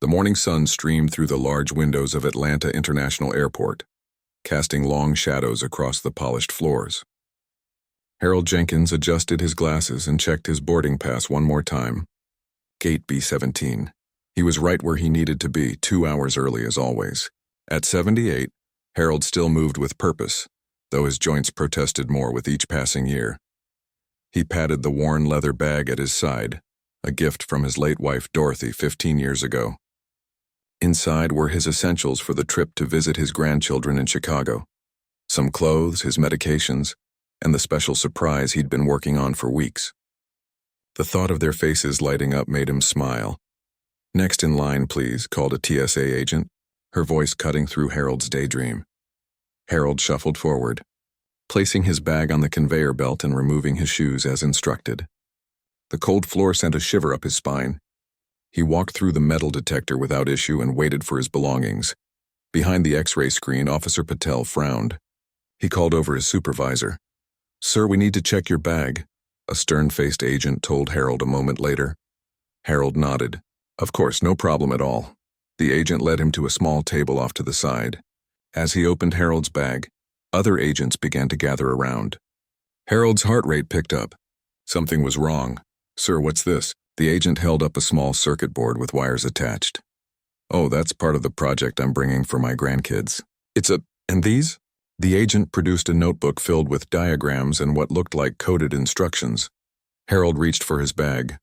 The morning sun streamed through the large windows of Atlanta International Airport, casting long shadows across the polished floors. Harold Jenkins adjusted his glasses and checked his boarding pass one more time. Gate B-17. He was right where he needed to be, 2 hours early as always. At 78, Harold still moved with purpose, though his joints protested more with each passing year. He patted the worn leather bag at his side, a gift from his late wife Dorothy 15 years ago. Inside were his essentials for the trip to visit his grandchildren in Chicago. Some clothes, his medications, and the special surprise he'd been working on for weeks. The thought of their faces lighting up made him smile. "Next in line, please," called a TSA agent, her voice cutting through Harold's daydream. Harold shuffled forward, placing his bag on the conveyor belt and removing his shoes as instructed. The cold floor sent a shiver up his spine. He walked through the metal detector without issue and waited for his belongings. Behind the X-ray screen, Officer Patel frowned. He called over his supervisor. "Sir, we need to check your bag," a stern-faced agent told Harold a moment later. Harold nodded. "Of course, no problem at all." The agent led him to a small table off to the side. As he opened Harold's bag, other agents began to gather around. Harold's heart rate picked up. Something was wrong. "Sir, what's this?" The agent held up a small circuit board with wires attached. "Oh, that's part of the project I'm bringing for my grandkids." And these?" The agent produced a notebook filled with diagrams and what looked like coded instructions. Harold reached for his bag.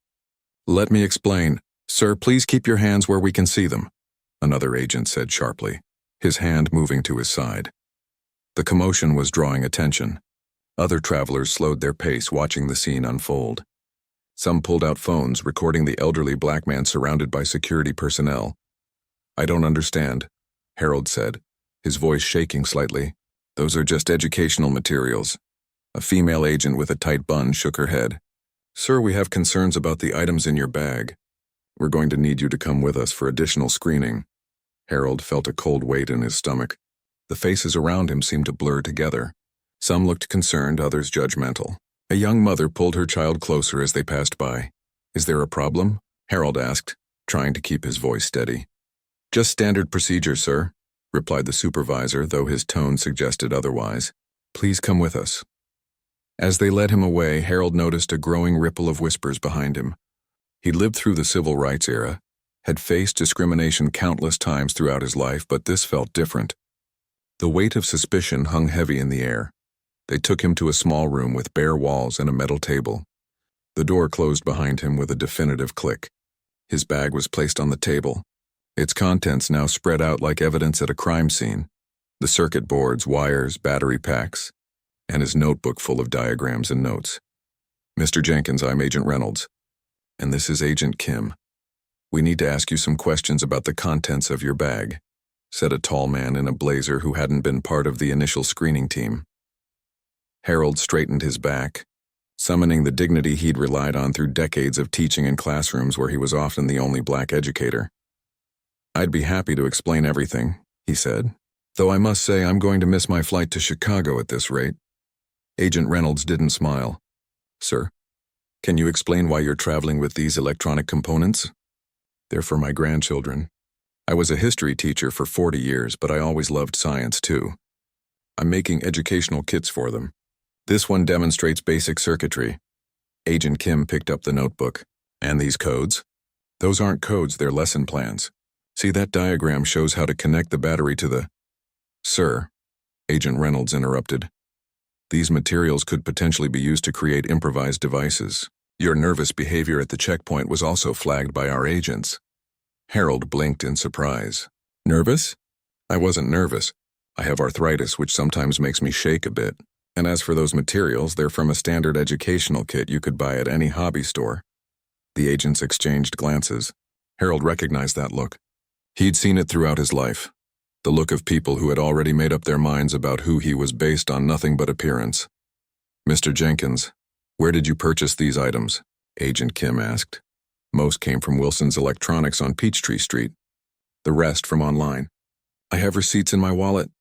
"Let me explain. Sir, please keep your hands where we can see them," another agent said sharply, his hand moving to his side. The commotion was drawing attention. Other travelers slowed their pace, watching the scene unfold. Some pulled out phones, recording the elderly black man surrounded by security personnel. "I don't understand," Harold said, his voice shaking slightly. "Those are just educational materials." A female agent with a tight bun shook her head. "Sir, we have concerns about the items in your bag. We're going to need you to come with us for additional screening." Harold felt a cold weight in his stomach. The faces around him seemed to blur together. Some looked concerned, others judgmental. A young mother pulled her child closer as they passed by. "Is there a problem?" Harold asked, trying to keep his voice steady. "Just standard procedure, sir," replied the supervisor, though his tone suggested otherwise. "Please come with us." As they led him away, Harold noticed a growing ripple of whispers behind him. He lived through the civil rights era, had faced discrimination countless times throughout his life, but this felt different. The weight of suspicion hung heavy in the air. They took him to a small room with bare walls and a metal table. The door closed behind him with a definitive click. His bag was placed on the table, its contents now spread out like evidence at a crime scene. The circuit boards, wires, battery packs, and his notebook full of diagrams and notes. "Mr. Jenkins, I'm Agent Reynolds. And this is Agent Kim. We need to ask you some questions about the contents of your bag," said a tall man in a blazer who hadn't been part of the initial screening team. Harold straightened his back, summoning the dignity he'd relied on through decades of teaching in classrooms where he was often the only black educator. "I'd be happy to explain everything," he said, "though I must say I'm going to miss my flight to Chicago at this rate." Agent Reynolds didn't smile. "Sir, can you explain why you're traveling with these electronic components?" "They're for my grandchildren. I was a history teacher for 40 years, but I always loved science too. I'm making educational kits for them. This one demonstrates basic circuitry." Agent Kim picked up the notebook. "And these codes?" "Those aren't codes, they're lesson plans. See, that diagram shows how to connect the battery to the—" "Sir," Agent Reynolds interrupted, "these materials could potentially be used to create improvised devices. Your nervous behavior at the checkpoint was also flagged by our agents." Harold blinked in surprise. "Nervous? I wasn't nervous. I have arthritis, which sometimes makes me shake a bit. And as for those materials, they're from a standard educational kit you could buy at any hobby store." The agents exchanged glances. Harold recognized that look. He'd seen it throughout his life. The look of people who had already made up their minds about who he was based on nothing but appearance. "Mr. Jenkins, where did you purchase these items?" Agent Kim asked. "Most came from Wilson's Electronics on Peachtree Street. The rest from online." "I have receipts in my wallet."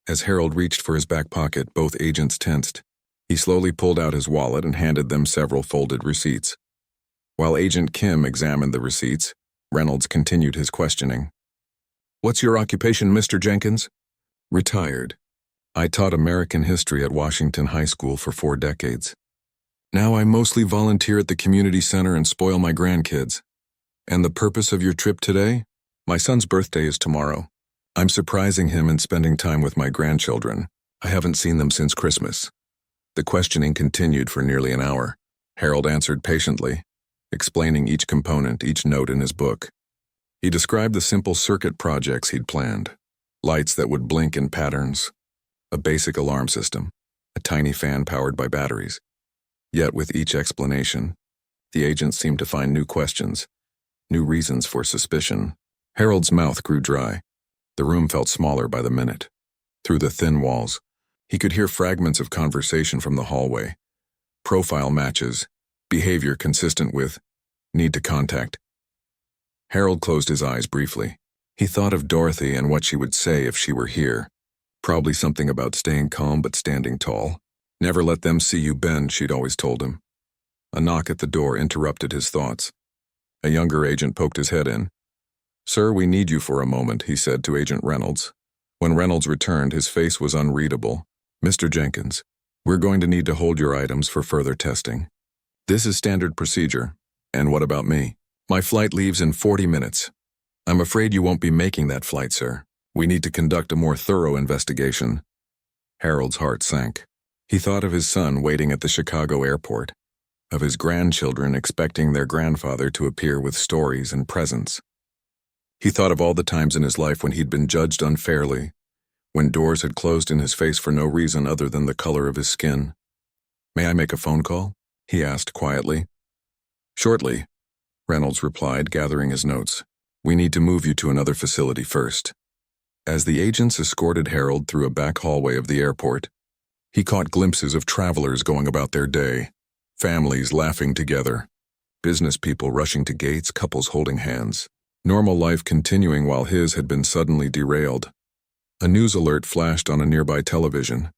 As Harold reached for his back pocket, both agents tensed. He slowly pulled out his wallet and handed them several folded receipts. While Agent Kim examined the receipts, Reynolds continued his questioning. "What's your occupation, Mr. Jenkins?" "Retired. I taught American history at Washington High School for 4 decades. Now I mostly volunteer at the community center and spoil my grandkids." "And the purpose of your trip today?" "My son's birthday is tomorrow. I'm surprising him and spending time with my grandchildren. I haven't seen them since Christmas." The questioning continued for nearly an hour. Harold answered patiently, explaining each component, each note in his book. He described the simple circuit projects he'd planned: lights that would blink in patterns, a basic alarm system, a tiny fan powered by batteries. Yet with each explanation, the agents seemed to find new questions, new reasons for suspicion. Harold's mouth grew dry. The room felt smaller by the minute. Through the thin walls, he could hear fragments of conversation from the hallway. Profile matches, behavior consistent with, need to contact. Harold closed his eyes briefly. He thought of Dorothy and what she would say if she were here. Probably something about staying calm but standing tall. "Never let them see you bend," she'd always told him. A knock at the door interrupted his thoughts. A younger agent poked his head in. "Sir, we need you for a moment," he said to Agent Reynolds. When Reynolds returned, his face was unreadable. "Mr. Jenkins, we're going to need to hold your items for further testing. This is standard procedure. And what about me? My flight leaves in 40 minutes. I'm afraid you won't be making that flight, sir. We need to conduct a more thorough investigation." Harold's heart sank. He thought of his son waiting at the Chicago airport, of his grandchildren expecting their grandfather to appear with stories and presents. He thought of all the times in his life when he'd been judged unfairly, when doors had closed in his face for no reason other than the color of his skin. "May I make a phone call?" he asked quietly. "Shortly," Reynolds replied, gathering his notes. "We need to move you to another facility first." As the agents escorted Harold through a back hallway of the airport, he caught glimpses of travelers going about their day, families laughing together, business people rushing to gates, couples holding hands. Normal life continuing while his had been suddenly derailed. A news alert flashed on a nearby television.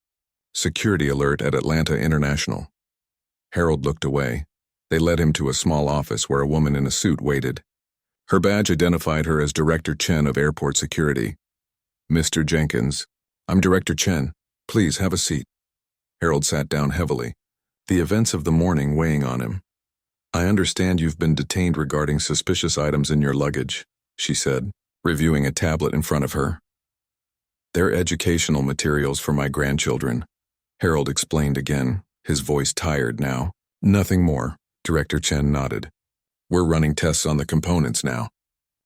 "Security alert at Atlanta International." Harold looked away. They led him to a small office where a woman in a suit waited. Her badge identified her as Director Chen of Airport Security. "Mr. Jenkins, I'm Director Chen. Please have a seat." Harold sat down heavily, the events of the morning weighing on him. "I understand you've been detained regarding suspicious items in your luggage," she said, reviewing a tablet in front of her. "They're educational materials for my grandchildren," Harold explained again, his voice tired now. "Nothing more," Director Chen nodded. "We're running tests on the components now.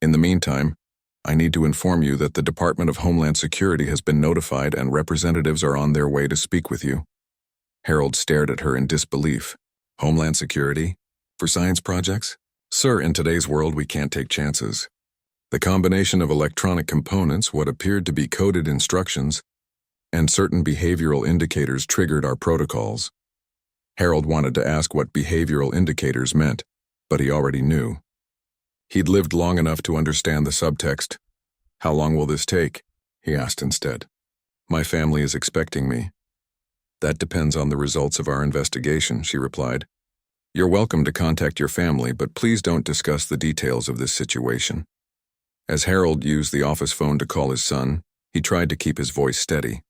In the meantime, I need to inform you that the Department of Homeland Security has been notified and representatives are on their way to speak with you." Harold stared at her in disbelief. "Homeland Security? For science projects? Sir, in today's world we can't take chances. The combination of electronic components, what appeared to be coded instructions, and certain behavioral indicators triggered our protocols." Harold wanted to ask what behavioral indicators meant, but he already knew. He'd lived long enough to understand the subtext. "How long will this take?" he asked instead. "My family is expecting me." "That depends on the results of our investigation," she replied. "You're welcome to contact your family, but please don't discuss the details of this situation." As Harold used the office phone to call his son, he tried to keep his voice steady.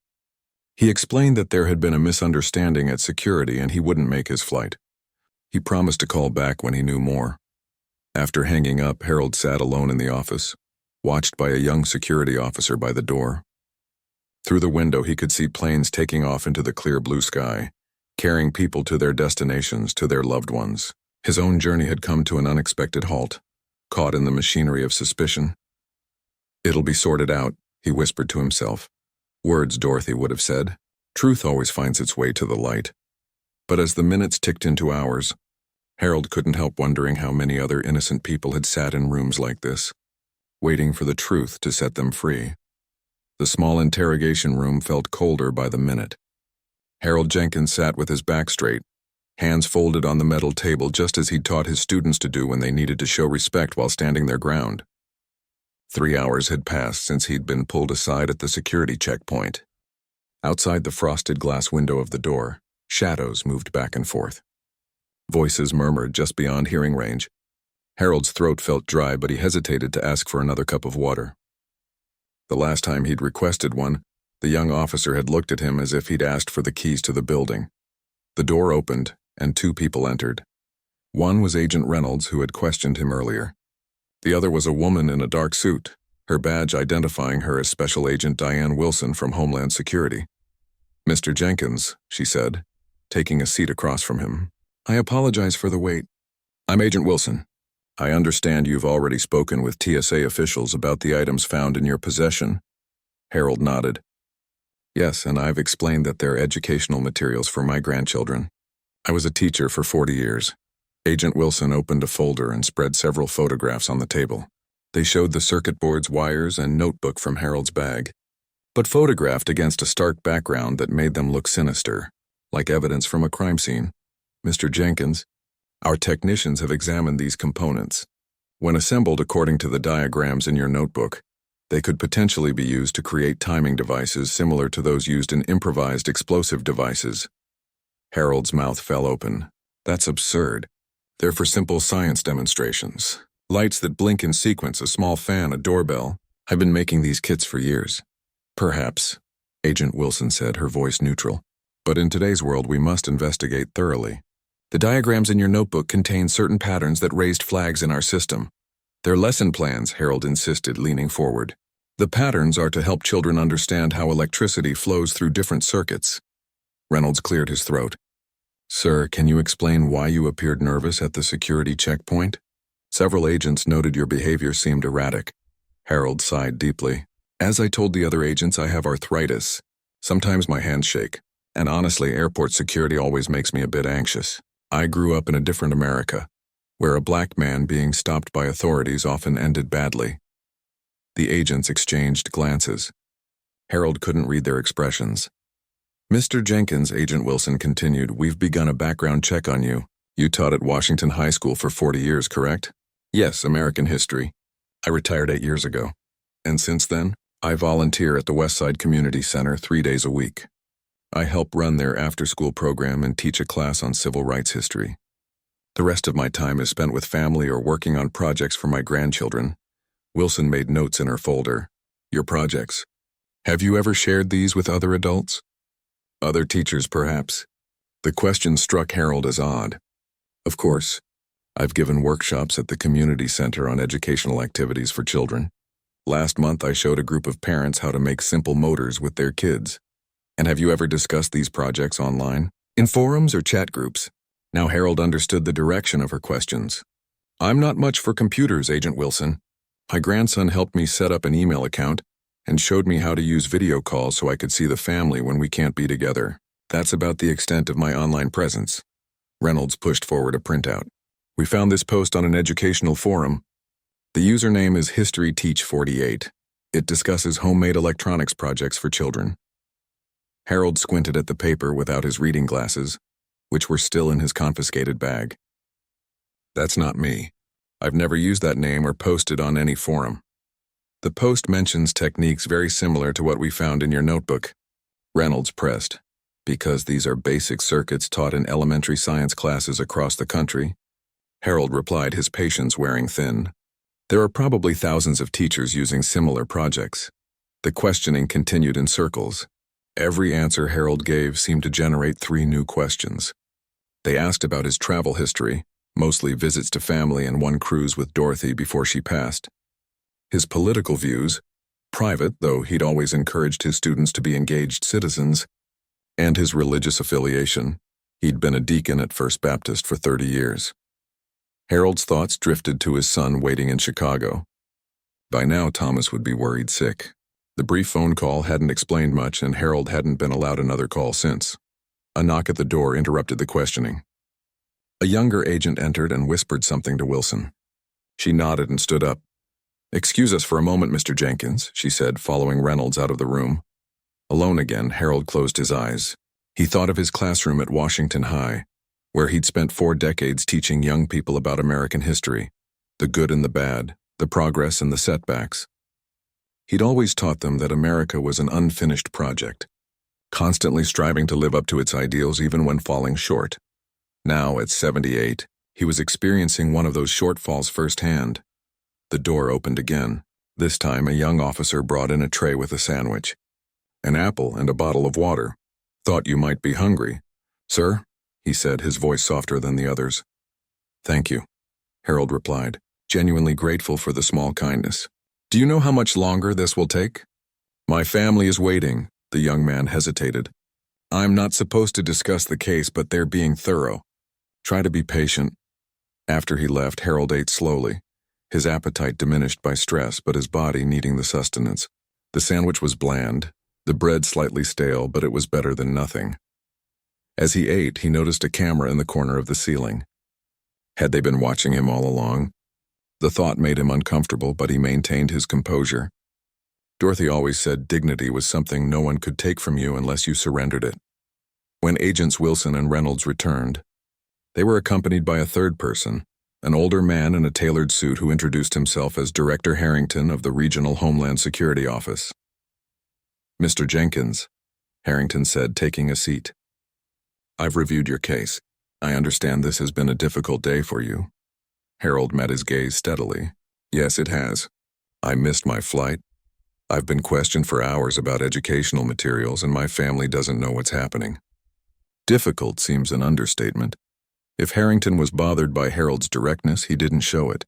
He explained that there had been a misunderstanding at security and he wouldn't make his flight. He promised to call back when he knew more. After hanging up, Harold sat alone in the office, watched by a young security officer by the door. Through the window he could see planes taking off into the clear blue sky, carrying people to their destinations, to their loved ones. His own journey had come to an unexpected halt, caught in the machinery of suspicion. "It'll be sorted out," he whispered to himself. Words Dorothy would have said. Truth always finds its way to the light. But as the minutes ticked into hours, Harold couldn't help wondering how many other innocent people had sat in rooms like this, waiting for the truth to set them free. The small interrogation room felt colder by the minute. Harold Jenkins sat with his back straight, hands folded on the metal table just as he'd taught his students to do when they needed to show respect while standing their ground. 3 hours had passed since he'd been pulled aside at the security checkpoint. Outside the frosted glass window of the door, shadows moved back and forth. Voices murmured just beyond hearing range. Harold's throat felt dry, but he hesitated to ask for another cup of water. The last time he'd requested one, the young officer had looked at him as if he'd asked for the keys to the building. The door opened, and two people entered. One was Agent Reynolds, who had questioned him earlier. The other was a woman in a dark suit, her badge identifying her as Special Agent Diane Wilson from Homeland Security. "Mr. Jenkins," she said, taking a seat across from him. "I apologize for the wait. I'm Agent Wilson. I understand you've already spoken with TSA officials about the items found in your possession." Harold nodded. "Yes, and I've explained that they're educational materials for my grandchildren. I was a teacher for 40 years. Agent Wilson opened a folder and spread several photographs on the table. They showed the circuit board's wires and notebook from Harold's bag, but photographed against a stark background that made them look sinister, like evidence from a crime scene. Mr. Jenkins, our technicians have examined these components. When assembled according to the diagrams in your notebook, they could potentially be used to create timing devices similar to those used in improvised explosive devices." Harold's mouth fell open. "That's absurd. They're for simple science demonstrations. Lights that blink in sequence, a small fan, a doorbell. I've been making these kits for years." "Perhaps," Agent Wilson said, her voice neutral. "But in today's world, we must investigate thoroughly. The diagrams in your notebook contain certain patterns that raised flags in our system. They're lesson plans," Harold insisted, leaning forward. "The patterns are to help children understand how electricity flows through different circuits." Reynolds cleared his throat. "Sir, can you explain why you appeared nervous at the security checkpoint? Several agents noted your behavior seemed erratic." Harold sighed deeply. "As I told the other agents, I have arthritis. Sometimes my hands shake, and honestly, airport security always makes me a bit anxious. I grew up in a different America, where a black man being stopped by authorities often ended badly." The agents exchanged glances. Harold couldn't read their expressions. "Mr. Jenkins," Agent Wilson continued, "we've begun a background check on you. You taught at Washington High School for 40 years, correct?" "Yes, American history. I retired 8 years ago. And since then, I volunteer at the Westside Community Center 3 days a week. I help run their after-school program and teach a class on civil rights history. The rest of my time is spent with family or working on projects for my grandchildren." Wilson made notes in her folder. "Your projects. Have you ever shared these with other adults?" "Other teachers, perhaps." The question struck Harold as odd. "Of course. I've given workshops at the community center on educational activities for children. Last month I showed a group of parents how to make simple motors with their kids." "And have you ever discussed these projects online? In forums or chat groups?" Now Harold understood the direction of her questions. "I'm not much for computers, Agent Wilson. My grandson helped me set up an email account and showed me how to use video calls so I could see the family when we can't be together. That's about the extent of my online presence." Reynolds pushed forward a printout. "We found this post on an educational forum. The username is HistoryTeach48. It discusses homemade electronics projects for children." Harold squinted at the paper without his reading glasses, which were still in his confiscated bag. "That's not me. I've never used that name or posted on any forum. The post mentions techniques very similar to what we found in your notebook." Reynolds pressed. "Because these are basic circuits taught in elementary science classes across the country?" Harold replied, his patience wearing thin. "There are probably thousands of teachers using similar projects." The questioning continued in circles. Every answer Harold gave seemed to generate 3 new questions. They asked about his travel history, mostly visits to family and one cruise with Dorothy before she passed. His political views, private, though he'd always encouraged his students to be engaged citizens, and his religious affiliation. He'd been a deacon at First Baptist for 30 years. Harold's thoughts drifted to his son waiting in Chicago. By now, Thomas would be worried sick. The brief phone call hadn't explained much, and Harold hadn't been allowed another call since. A knock at the door interrupted the questioning. A younger agent entered and whispered something to Wilson. She nodded and stood up. "Excuse us for a moment, Mr. Jenkins," she said, following Reynolds out of the room. Alone again, Harold closed his eyes. He thought of his classroom at Washington High, where he'd spent 4 decades teaching young people about American history, the good and the bad, the progress and the setbacks. He'd always taught them that America was an unfinished project, constantly striving to live up to its ideals even when falling short. Now, at 78, He was experiencing one of those shortfalls firsthand. The door opened again. This time, a young officer brought in a tray with a sandwich, an apple, and a bottle of water. "Thought you might be hungry." "Sir," he said, his voice softer than the others. "Thank you," Harold replied, genuinely grateful for the small kindness. "Do you know how much longer this will take?" "My family is waiting," the young man hesitated. "I'm not supposed to discuss the case, but they're being thorough. Try to be patient." After he left, Harold ate slowly, his appetite diminished by stress, but his body needing the sustenance. The sandwich was bland, the bread slightly stale, but it was better than nothing. As he ate, he noticed a camera in the corner of the ceiling. Had they been watching him all along? The thought made him uncomfortable, but he maintained his composure. Dorothy always said dignity was something no one could take from you unless you surrendered it. When Agents Wilson and Reynolds returned, they were accompanied by a third person, an older man in a tailored suit who introduced himself as Director Harrington of the Regional Homeland Security Office. "Mr. Jenkins," Harrington said, taking a seat. "I've reviewed your case. I understand this has been a difficult day for you." Harold met his gaze steadily. "Yes, it has. I missed my flight. I've been questioned for hours about educational materials, and my family doesn't know what's happening." Difficult seems an understatement. If Harrington was bothered by Harold's directness, he didn't show it.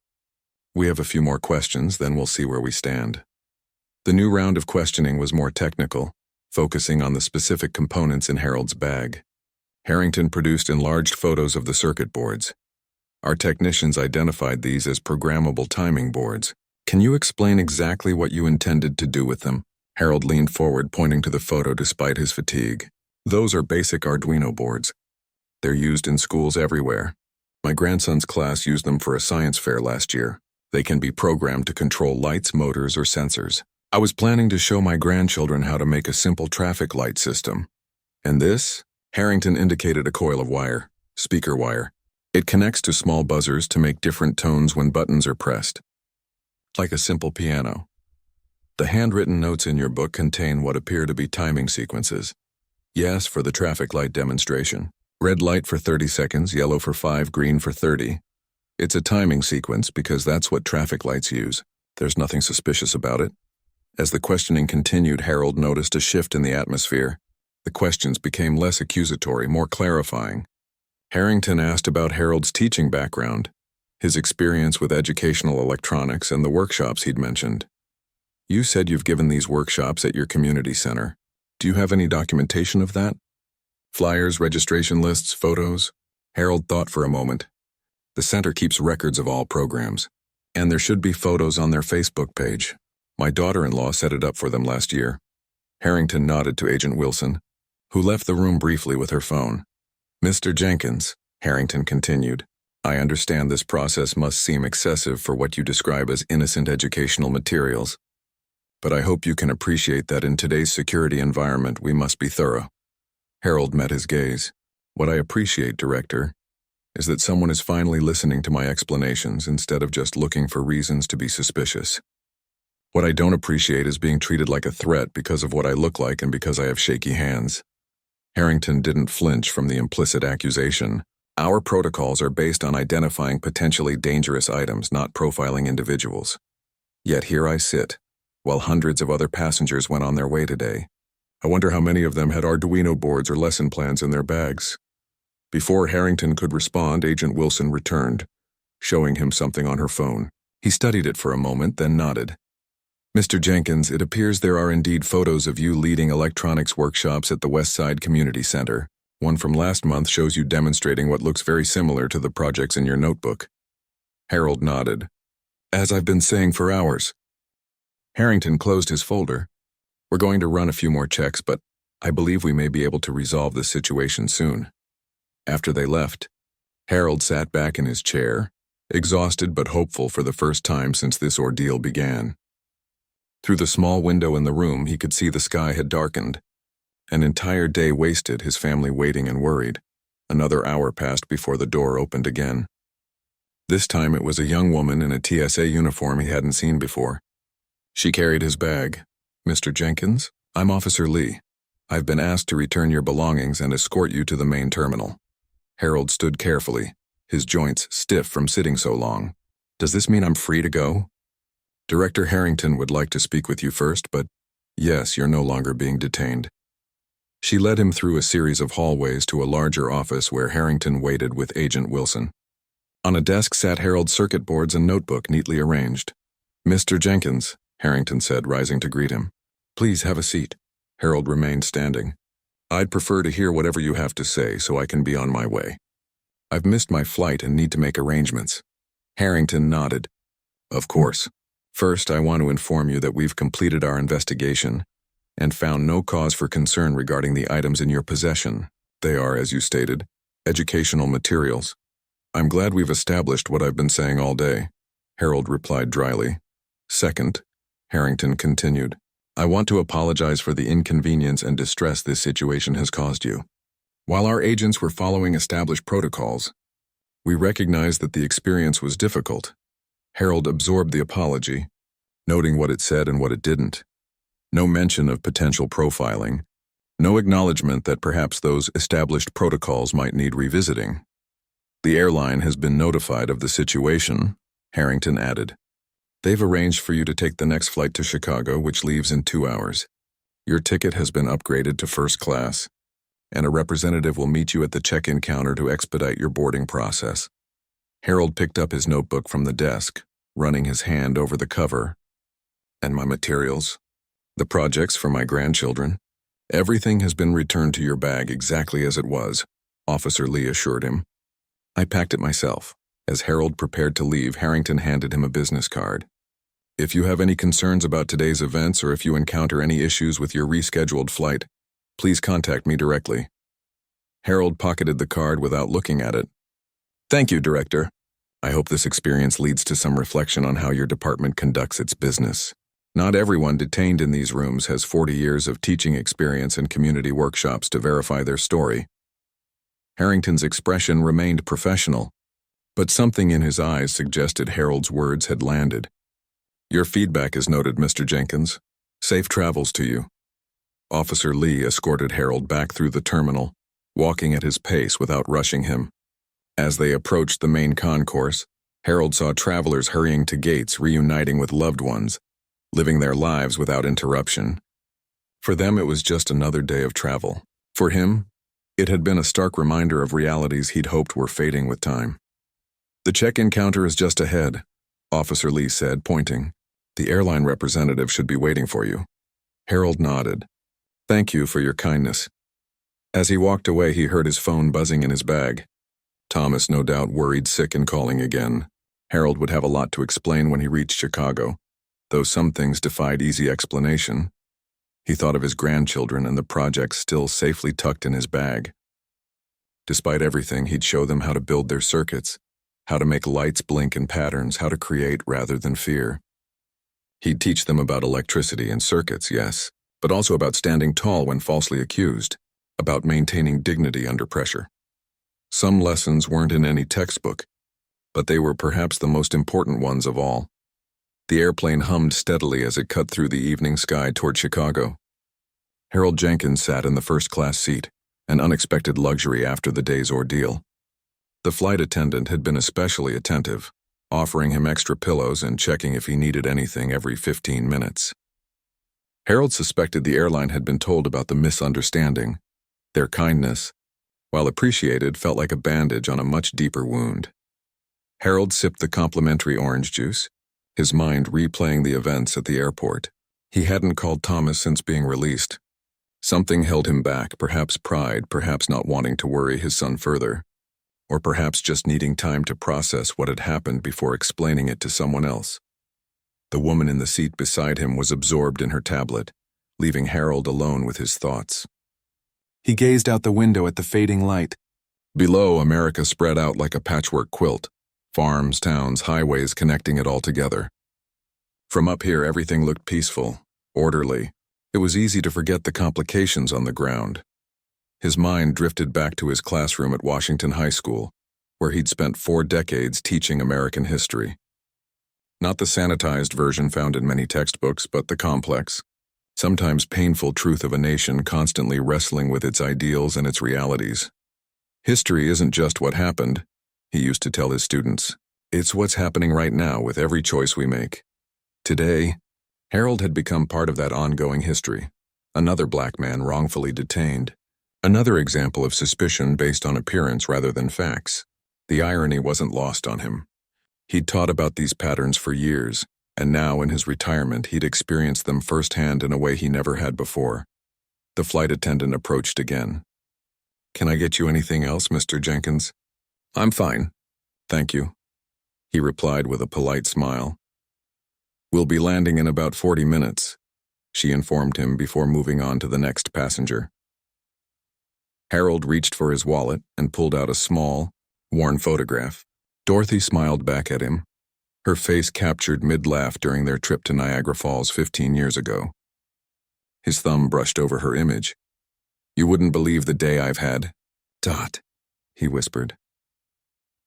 "We have a few more questions, then we'll see where we stand." The new round of questioning was more technical, focusing on the specific components in Harold's bag. Harrington produced enlarged photos of the circuit boards. "Our technicians identified these as programmable timing boards. Can you explain exactly what you intended to do with them?" Harold leaned forward, pointing to the photo despite his fatigue. "Those are basic Arduino boards. They're used in schools everywhere. My grandson's class used them for a science fair last year. They can be programmed to control lights, motors, or sensors. I was planning to show my grandchildren how to make a simple traffic light system. And this?" Harrington indicated a coil of wire, speaker wire. "It connects to small buzzers to make different tones when buttons are pressed. Like a simple piano. The handwritten notes in your book contain what appear to be timing sequences. Yes, for the traffic light demonstration. Red light for 30 seconds, yellow for 5, green for 30. It's a timing sequence because that's what traffic lights use. There's nothing suspicious about it." As the questioning continued, Harold noticed a shift in the atmosphere. The questions became less accusatory, more clarifying. Harrington asked about Harold's teaching background, his experience with educational electronics, and the workshops he'd mentioned. "You said you've given these workshops at your community center. Do you have any documentation of that? Flyers, registration lists, photos?" Harold thought for a moment. "The center keeps records of all programs, and there should be photos on their Facebook page. My daughter-in-law set it up for them last year." Harrington nodded to Agent Wilson, who left the room briefly with her phone. "Mr. Jenkins," Harrington continued, "I understand this process must seem excessive for what you describe as innocent educational materials. But I hope you can appreciate that in today's security environment we must be thorough." Harold met his gaze. "What I appreciate, Director, is that someone is finally listening to my explanations instead of just looking for reasons to be suspicious. What I don't appreciate is being treated like a threat because of what I look like and because I have shaky hands." Harrington didn't flinch from the implicit accusation. "Our protocols are based on identifying potentially dangerous items, not profiling individuals. Yet here I sit, while hundreds of other passengers went on their way today. I wonder how many of them had Arduino boards or lesson plans in their bags." Before Harrington could respond, Agent Wilson returned, showing him something on her phone. He studied it for a moment, then nodded. "Mr. Jenkins, it appears there are indeed photos of you leading electronics workshops at the Westside Community Center. One from last month shows you demonstrating what looks very similar to the projects in your notebook." Harold nodded. "As I've been saying for hours." Harrington closed his folder. "We're going to run a few more checks, but I believe we may be able to resolve this situation soon." After they left, Harold sat back in his chair, exhausted but hopeful for the first time since this ordeal began. Through the small window in the room, he could see the sky had darkened. An entire day wasted, his family waiting and worried. Another hour passed before the door opened again. This time it was a young woman in a TSA uniform he hadn't seen before. She carried his bag. "Mr. Jenkins, I'm Officer Lee. I've been asked to return your belongings and escort you to the main terminal." Harold stood carefully, his joints stiff from sitting so long. "Does this mean I'm free to go?" "Director Harrington would like to speak with you first, but yes, you're no longer being detained." She led him through a series of hallways to a larger office where Harrington waited with Agent Wilson. On a desk sat Harold's circuit boards and notebook neatly arranged. "Mr. Jenkins," Harrington said, rising to greet him. "Please have a seat." Harold remained standing. "I'd prefer to hear whatever you have to say so I can be on my way. I've missed my flight and need to make arrangements." Harrington nodded. "Of course. First, I want to inform you that we've completed our investigation and found no cause for concern regarding the items in your possession. They are, as you stated, educational materials." "I'm glad we've established what I've been saying all day," Harold replied dryly. "Second," Harrington continued, "I want to apologize for the inconvenience and distress this situation has caused you. While our agents were following established protocols, we recognized that the experience was difficult." Harold absorbed the apology, noting what it said and what it didn't. No mention of potential profiling, no acknowledgement that perhaps those established protocols might need revisiting. "The airline has been notified of the situation," Harrington added. "They've arranged for you to take the next flight to Chicago, which leaves in 2 hours. Your ticket has been upgraded to first class, and a representative will meet you at the check-in counter to expedite your boarding process." Harold picked up his notebook from the desk, running his hand over the cover. "And my materials? The projects for my grandchildren? Everything has been returned to your bag exactly as it was," Officer Lee assured him. "I packed it myself." As Harold prepared to leave, Harrington handed him a business card. "If you have any concerns about today's events or if you encounter any issues with your rescheduled flight, please contact me directly." Harold pocketed the card without looking at it. "Thank you, Director. I hope this experience leads to some reflection on how your department conducts its business. Not everyone detained in these rooms has 40 years of teaching experience and community workshops to verify their story." Harrington's expression remained professional, but something in his eyes suggested Harold's words had landed. "Your feedback is noted, Mr. Jenkins. Safe travels to you." Officer Lee escorted Harold back through the terminal, walking at his pace without rushing him. As they approached the main concourse, Harold saw travelers hurrying to gates, reuniting with loved ones, living their lives without interruption. For them, it was just another day of travel. For him, it had been a stark reminder of realities he'd hoped were fading with time. "The check-in counter is just ahead," Officer Lee said, pointing. "The airline representative should be waiting for you." Harold nodded. "Thank you for your kindness." As he walked away, he heard his phone buzzing in his bag. Thomas, no doubt worried sick and calling again. Harold would have a lot to explain when he reached Chicago, though some things defied easy explanation. He thought of his grandchildren and the projects still safely tucked in his bag. Despite everything, he'd show them how to build their circuits, how to make lights blink in patterns, how to create rather than fear. He'd teach them about electricity and circuits, yes, but also about standing tall when falsely accused, about maintaining dignity under pressure. Some lessons weren't in any textbook, but they were perhaps the most important ones of all. The airplane hummed steadily as it cut through the evening sky toward Chicago. Harold Jenkins sat in the first-class seat, an unexpected luxury after the day's ordeal. The flight attendant had been especially attentive, offering him extra pillows and checking if he needed anything every 15 minutes. Harold suspected the airline had been told about the misunderstanding. Their kindness, while appreciated, felt like a bandage on a much deeper wound. Harold sipped the complimentary orange juice, his mind replaying the events at the airport. He hadn't called Thomas since being released. Something held him back, perhaps pride, perhaps not wanting to worry his son further, or perhaps just needing time to process what had happened before explaining it to someone else. The woman in the seat beside him was absorbed in her tablet, leaving Harold alone with his thoughts. He gazed out the window at the fading light. Below, America spread out like a patchwork quilt, farms, towns, highways connecting it all together. From up here, everything looked peaceful, orderly. It was easy to forget the complications on the ground. His mind drifted back to his classroom at Washington High School, where he'd spent 4 decades teaching American history. Not the sanitized version found in many textbooks, but the complex, sometimes painful truth of a nation constantly wrestling with its ideals and its realities. History isn't just what happened, He used to tell his students, "It's what's happening right now with every choice we make." Today, Harold had become part of that ongoing history. Another black man wrongfully detained. Another example of suspicion based on appearance rather than facts. The irony wasn't lost on him. He'd taught about these patterns for years, and now in his retirement he'd experienced them firsthand in a way he never had before. The flight attendant approached again. "Can I get you anything else, Mr. Jenkins?" "I'm fine, thank you," he replied with a polite smile. "We'll be landing in about 40 minutes, she informed him before moving on to the next passenger. Harold reached for his wallet and pulled out a small, worn photograph. Dorothy smiled back at him, her face captured mid-laugh during their trip to Niagara Falls 15 years ago. His thumb brushed over her image. "You wouldn't believe the day I've had." "Dot," he whispered.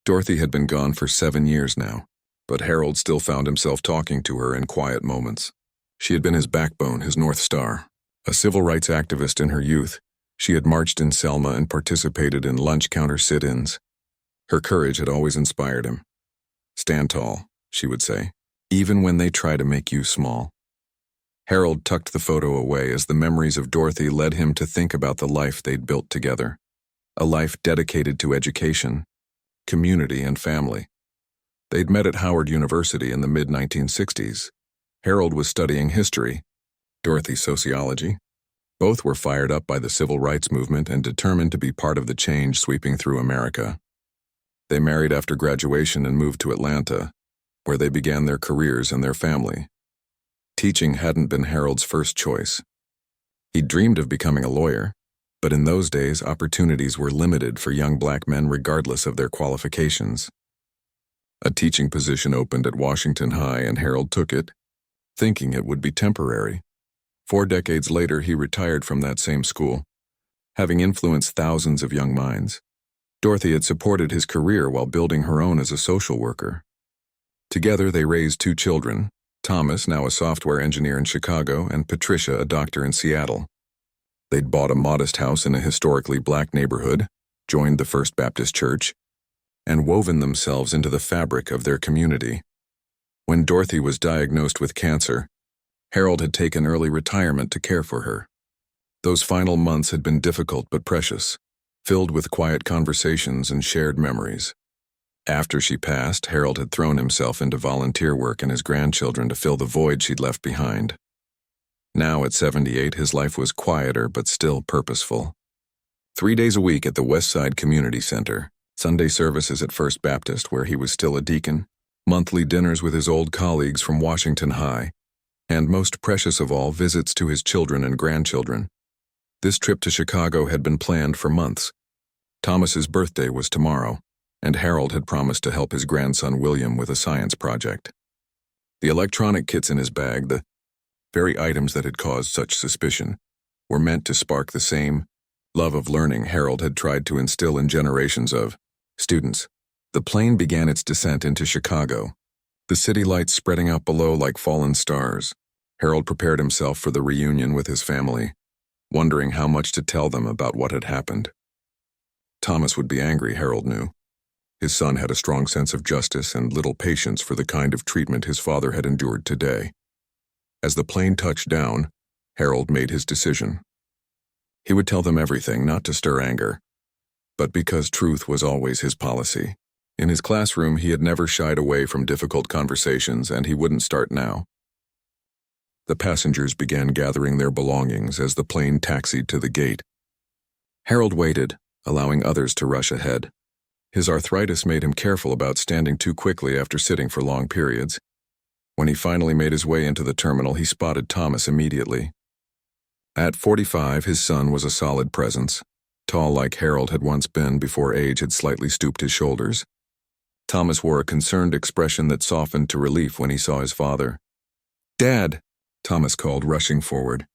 Dorothy had been gone for 7 years now, but Harold still found himself talking to her in quiet moments. She had been his backbone, his North Star. A civil rights activist in her youth, she had marched in Selma and participated in lunch counter sit-ins. Her courage had always inspired him. "Stand tall," she would say, "even when they try to make you small." Harold tucked the photo away as the memories of Dorothy led him to think about the life they'd built together. A life dedicated to education, community, and family. They'd met at Howard University in the mid-1960s. Harold was studying history, Dorothy sociology. Both were fired up by the civil rights movement and determined to be part of the change sweeping through America. They married after graduation and moved to Atlanta, where they began their careers and their family. Teaching hadn't been Harold's first choice. He dreamed of becoming a lawyer, but in those days opportunities were limited for young black men regardless of their qualifications. A teaching position opened at Washington High and Harold took it, thinking it would be temporary. 4 decades later, he retired from that same school, having influenced thousands of young minds. Dorothy had supported his career while building her own as a social worker. Together, they raised 2 children, Thomas, now a software engineer in Chicago, and Patricia, a doctor in Seattle. They'd bought a modest house in a historically black neighborhood, joined the First Baptist Church, and woven themselves into the fabric of their community. When Dorothy was diagnosed with cancer, Harold had taken early retirement to care for her. Those final months had been difficult but precious, filled with quiet conversations and shared memories. After she passed, Harold had thrown himself into volunteer work and his grandchildren to fill the void she'd left behind. Now at 78, his life was quieter but still purposeful. 3 days a week at the West Side Community Center, Sunday services at First Baptist where he was still a deacon, monthly dinners with his old colleagues from Washington High, and most precious of all, visits to his children and grandchildren. This trip to Chicago had been planned for months. Thomas's birthday was tomorrow, and Harold had promised to help his grandson William with a science project. The electronic kits in his bag, the very items that had caused such suspicion, were meant to spark the same love of learning Harold had tried to instill in generations of students. The plane began its descent into Chicago, the city lights spreading out below like fallen stars. Harold prepared himself for the reunion with his family, wondering how much to tell them about what had happened. Thomas would be angry, Harold knew. His son had a strong sense of justice and little patience for the kind of treatment his father had endured today. As the plane touched down, Harold made his decision. He would tell them everything, not to stir anger, but because truth was always his policy. In his classroom, he had never shied away from difficult conversations, and he wouldn't start now. The passengers began gathering their belongings as the plane taxied to the gate. Harold waited, allowing others to rush ahead. His arthritis made him careful about standing too quickly after sitting for long periods. When he finally made his way into the terminal, he spotted Thomas immediately. At 45, his son was a solid presence, tall like Harold had once been before age had slightly stooped his shoulders. Thomas wore a concerned expression that softened to relief when he saw his father. "Dad," Thomas called, rushing forward.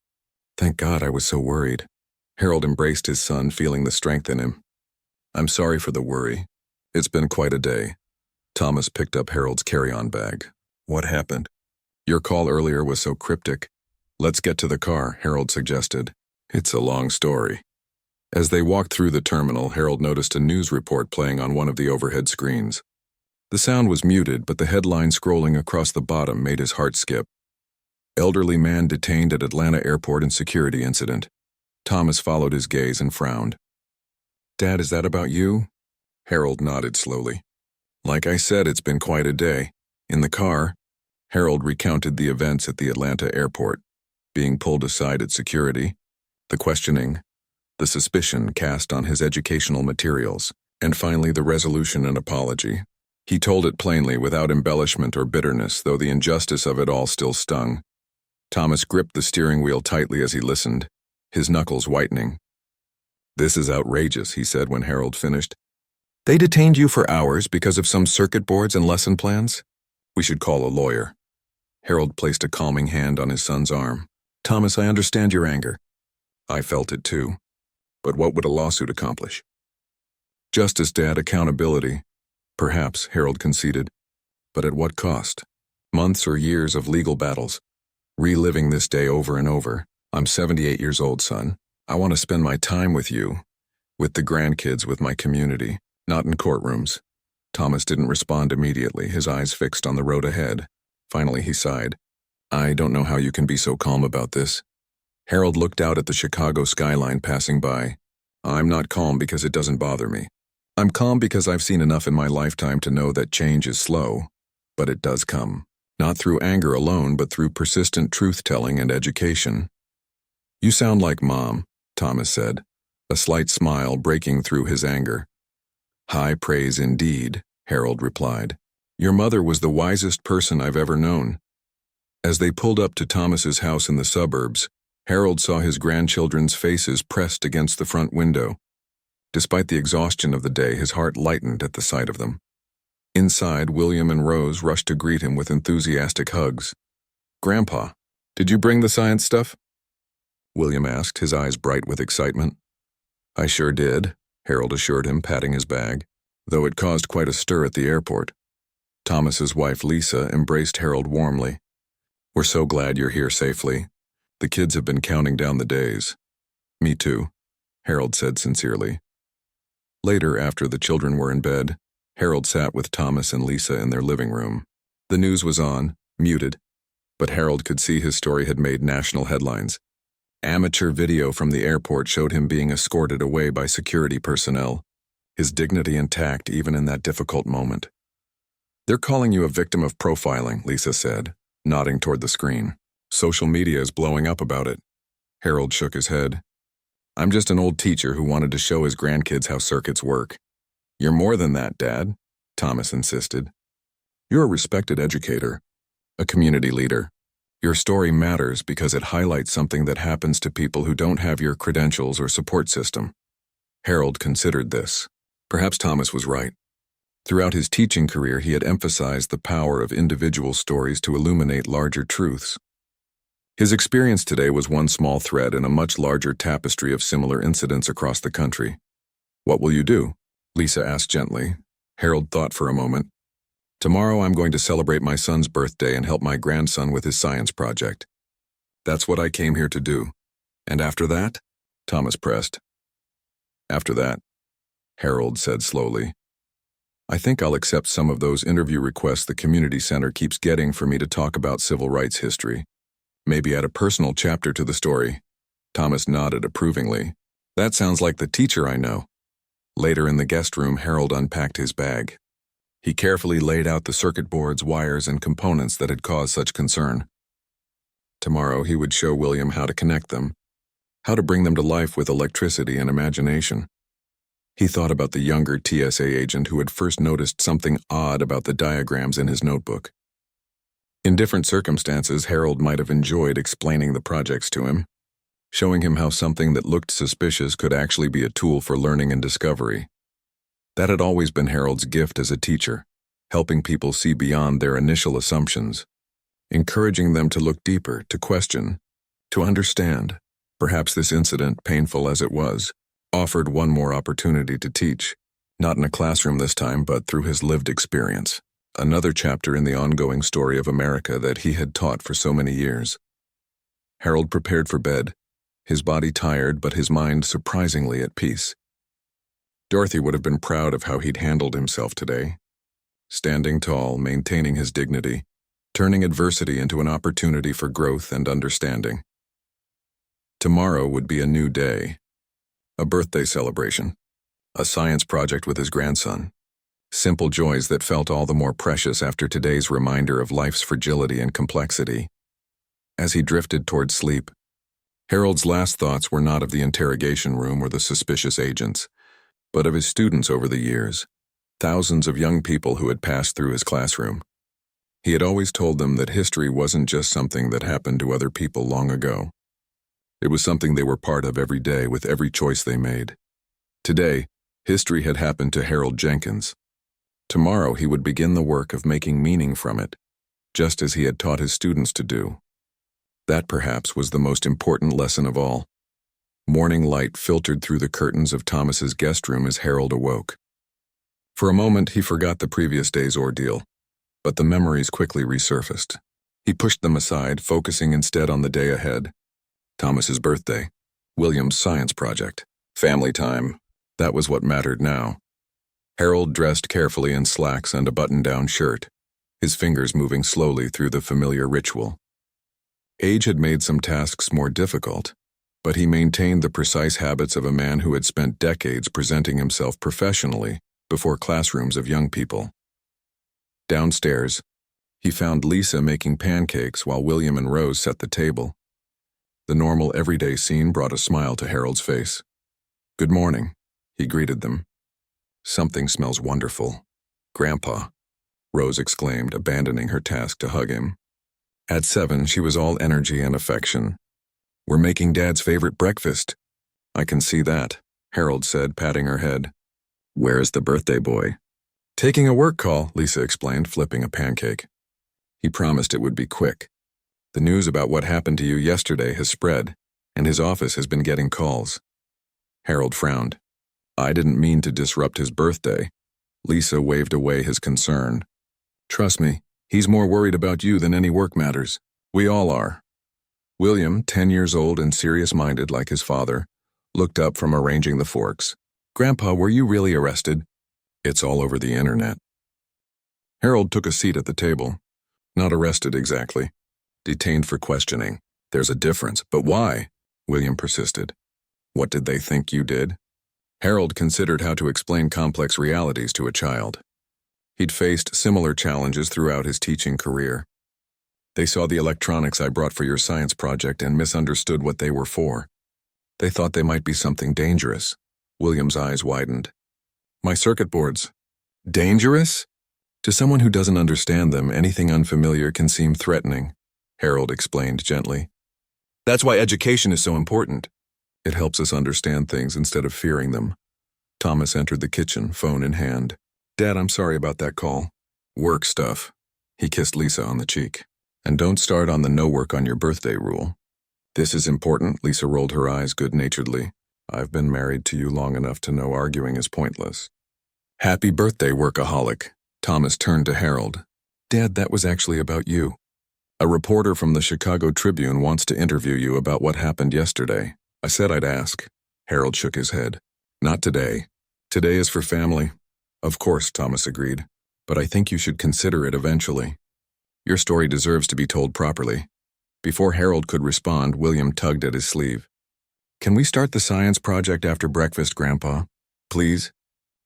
"Thank God, I was so worried." Harold embraced his son, feeling the strength in him. "I'm sorry for the worry. It's been quite a day." Thomas picked up Harold's carry-on bag. "What happened?" "Your call earlier was so cryptic." "Let's get to the car," Harold suggested. "It's a long story." As they walked through the terminal, Harold noticed a news report playing on one of the overhead screens. The sound was muted, but the headline scrolling across the bottom made his heart skip. Elderly man detained at Atlanta airport in security incident. Thomas followed his gaze and frowned. "Dad, is that about you?" Harold nodded slowly. "Like I said, it's been quite a day." In the car, Harold recounted the events at the Atlanta airport, being pulled aside at security, the questioning, the suspicion cast on his educational materials, and finally the resolution and apology. He told it plainly, without embellishment or bitterness, though the injustice of it all still stung. Thomas gripped the steering wheel tightly as he listened, his knuckles whitening. "This is outrageous," he said when Harold finished. "They detained you for hours because of some circuit boards and lesson plans? We should call a lawyer." Harold placed a calming hand on his son's arm. "Thomas, I understand your anger. I felt it too. But what would a lawsuit accomplish?" "Justice, Dad, accountability." "Perhaps," Harold conceded. "But at what cost? Months or years of legal battles. Reliving this day over and over. I'm 78 years old, son. I want to spend my time with you, with the grandkids, with my community, not in courtrooms." Thomas didn't respond immediately, his eyes fixed on the road ahead. Finally, he sighed. "I don't know how you can be so calm about this." Harold looked out at the Chicago skyline passing by. "I'm not calm because it doesn't bother me. I'm calm because I've seen enough in my lifetime to know that change is slow, but it does come. Not through anger alone, but through persistent truth-telling and education." "You sound like Mom," Thomas said, a slight smile breaking through his anger. "High praise indeed," Harold replied. "Your mother was the wisest person I've ever known." As they pulled up to Thomas's house in the suburbs, Harold saw his grandchildren's faces pressed against the front window. Despite the exhaustion of the day, his heart lightened at the sight of them. Inside, William and Rose rushed to greet him with enthusiastic hugs. "Grandpa, did you bring the science stuff?" William asked, his eyes bright with excitement. "I sure did," Harold assured him, patting his bag, though it caused quite a stir at the airport. Thomas's wife, Lisa, embraced Harold warmly. "We're so glad you're here safely. The kids have been counting down the days." "Me too," Harold said sincerely. Later, after the children were in bed, Harold sat with Thomas and Lisa in their living room. The news was on, muted, but Harold could see his story had made national headlines. Amateur video from the airport showed him being escorted away by security personnel, his dignity intact even in that difficult moment. "They're calling you a victim of profiling," Lisa said, nodding toward the screen. "Social media is blowing up about it." Harold shook his head. "I'm just an old teacher who wanted to show his grandkids how circuits work." "You're more than that, Dad," Thomas insisted. "You're a respected educator, a community leader. Your story matters because it highlights something that happens to people who don't have your credentials or support system." Harold considered this. Perhaps Thomas was right. Throughout his teaching career, he had emphasized the power of individual stories to illuminate larger truths. His experience today was one small thread in a much larger tapestry of similar incidents across the country. "What will you do?" Lisa asked gently. Harold thought for a moment. "Tomorrow I'm going to celebrate my son's birthday and help my grandson with his science project. That's what I came here to do." "And after that?" Thomas pressed. "After that," Harold said slowly, "I think I'll accept some of those interview requests the community center keeps getting for me to talk about civil rights history. Maybe add a personal chapter to the story." Thomas nodded approvingly. "That sounds like the teacher I know." Later in the guest room, Harold unpacked his bag. He carefully laid out the circuit boards, wires, and components that had caused such concern. Tomorrow he would show William how to connect them, how to bring them to life with electricity and imagination. He thought about the younger TSA agent who had first noticed something odd about the diagrams in his notebook. In different circumstances, Harold might have enjoyed explaining the projects to him, showing him how something that looked suspicious could actually be a tool for learning and discovery. That had always been Harold's gift as a teacher, helping people see beyond their initial assumptions, encouraging them to look deeper, to question, to understand. Perhaps this incident, painful as it was, offered one more opportunity to teach, not in a classroom this time, but through his lived experience. Another chapter in the ongoing story of America that he had taught for so many years. Harold prepared for bed, his body tired but his mind surprisingly at peace. Dorothy would have been proud of how he'd handled himself today, standing tall, maintaining his dignity, turning adversity into an opportunity for growth and understanding. Tomorrow would be a new day, a birthday celebration, a science project with his grandson, simple joys that felt all the more precious after today's reminder of life's fragility and complexity. As he drifted toward sleep, Harold's last thoughts were not of the interrogation room or the suspicious agents, but of his students over the years, thousands of young people who had passed through his classroom. He had always told them that history wasn't just something that happened to other people long ago. It was something they were part of every day with every choice they made. Today, history had happened to Harold Jenkins. Tomorrow he would begin the work of making meaning from it, just as he had taught his students to do. That perhaps was the most important lesson of all. Morning light filtered through the curtains of Thomas's guest room as Harold awoke. For a moment he forgot the previous day's ordeal, but the memories quickly resurfaced. He pushed them aside, focusing instead on the day ahead. Thomas's birthday, William's science project, family time. That was what mattered now. Harold dressed carefully in slacks and a button-down shirt, his fingers moving slowly through the familiar ritual. Age had made some tasks more difficult, but he maintained the precise habits of a man who had spent decades presenting himself professionally before classrooms of young people. Downstairs, he found Lisa making pancakes while William and Rose set the table. The normal everyday scene brought a smile to Harold's face. "Good morning," he greeted them. "Something smells wonderful, Grandpa," Rose exclaimed, abandoning her task to hug him. At 7, she was all energy and affection. "We're making Dad's favorite breakfast." "I can see that," Harold said, patting her head. "Where's the birthday boy?" "Taking a work call," Lisa explained, flipping a pancake. "He promised it would be quick. The news about what happened to you yesterday has spread, and his office has been getting calls." Harold frowned. "I didn't mean to disrupt his birthday." Lisa waved away his concern. "Trust me, he's more worried about you than any work matters. We all are." William, 10 years old and serious-minded like his father, looked up from arranging the forks. "Grandpa, were you really arrested?" "It's all over the internet." Harold took a seat at the table. "Not arrested exactly. Detained for questioning. There's a difference, but why?" William persisted. "What did they think you did?" Harold considered how to explain complex realities to a child. He'd faced similar challenges throughout his teaching career. "They saw the electronics I brought for your science project and misunderstood what they were for. They thought they might be something dangerous." William's eyes widened. "My circuit boards. Dangerous? To someone who doesn't understand them, anything unfamiliar can seem threatening," Harold explained gently. "That's why education is so important. It helps us understand things instead of fearing them." Thomas entered the kitchen, phone in hand. "Dad, I'm sorry about that call." "Work stuff." He kissed Lisa on the cheek. "And don't start on the no work on your birthday rule." "This is important," Lisa rolled her eyes good-naturedly. "I've been married to you long enough to know arguing is pointless." "Happy birthday, workaholic." Thomas turned to Harold. "Dad, that was actually about you. A reporter from the Chicago Tribune wants to interview you about what happened yesterday. I said I'd ask." Harold shook his head. "Not today. Today is for family." "Of course," Thomas agreed, "but I think you should consider it eventually. Your story deserves to be told properly." Before Harold could respond, William tugged at his sleeve. "Can we start the science project after breakfast, Grandpa? Please?"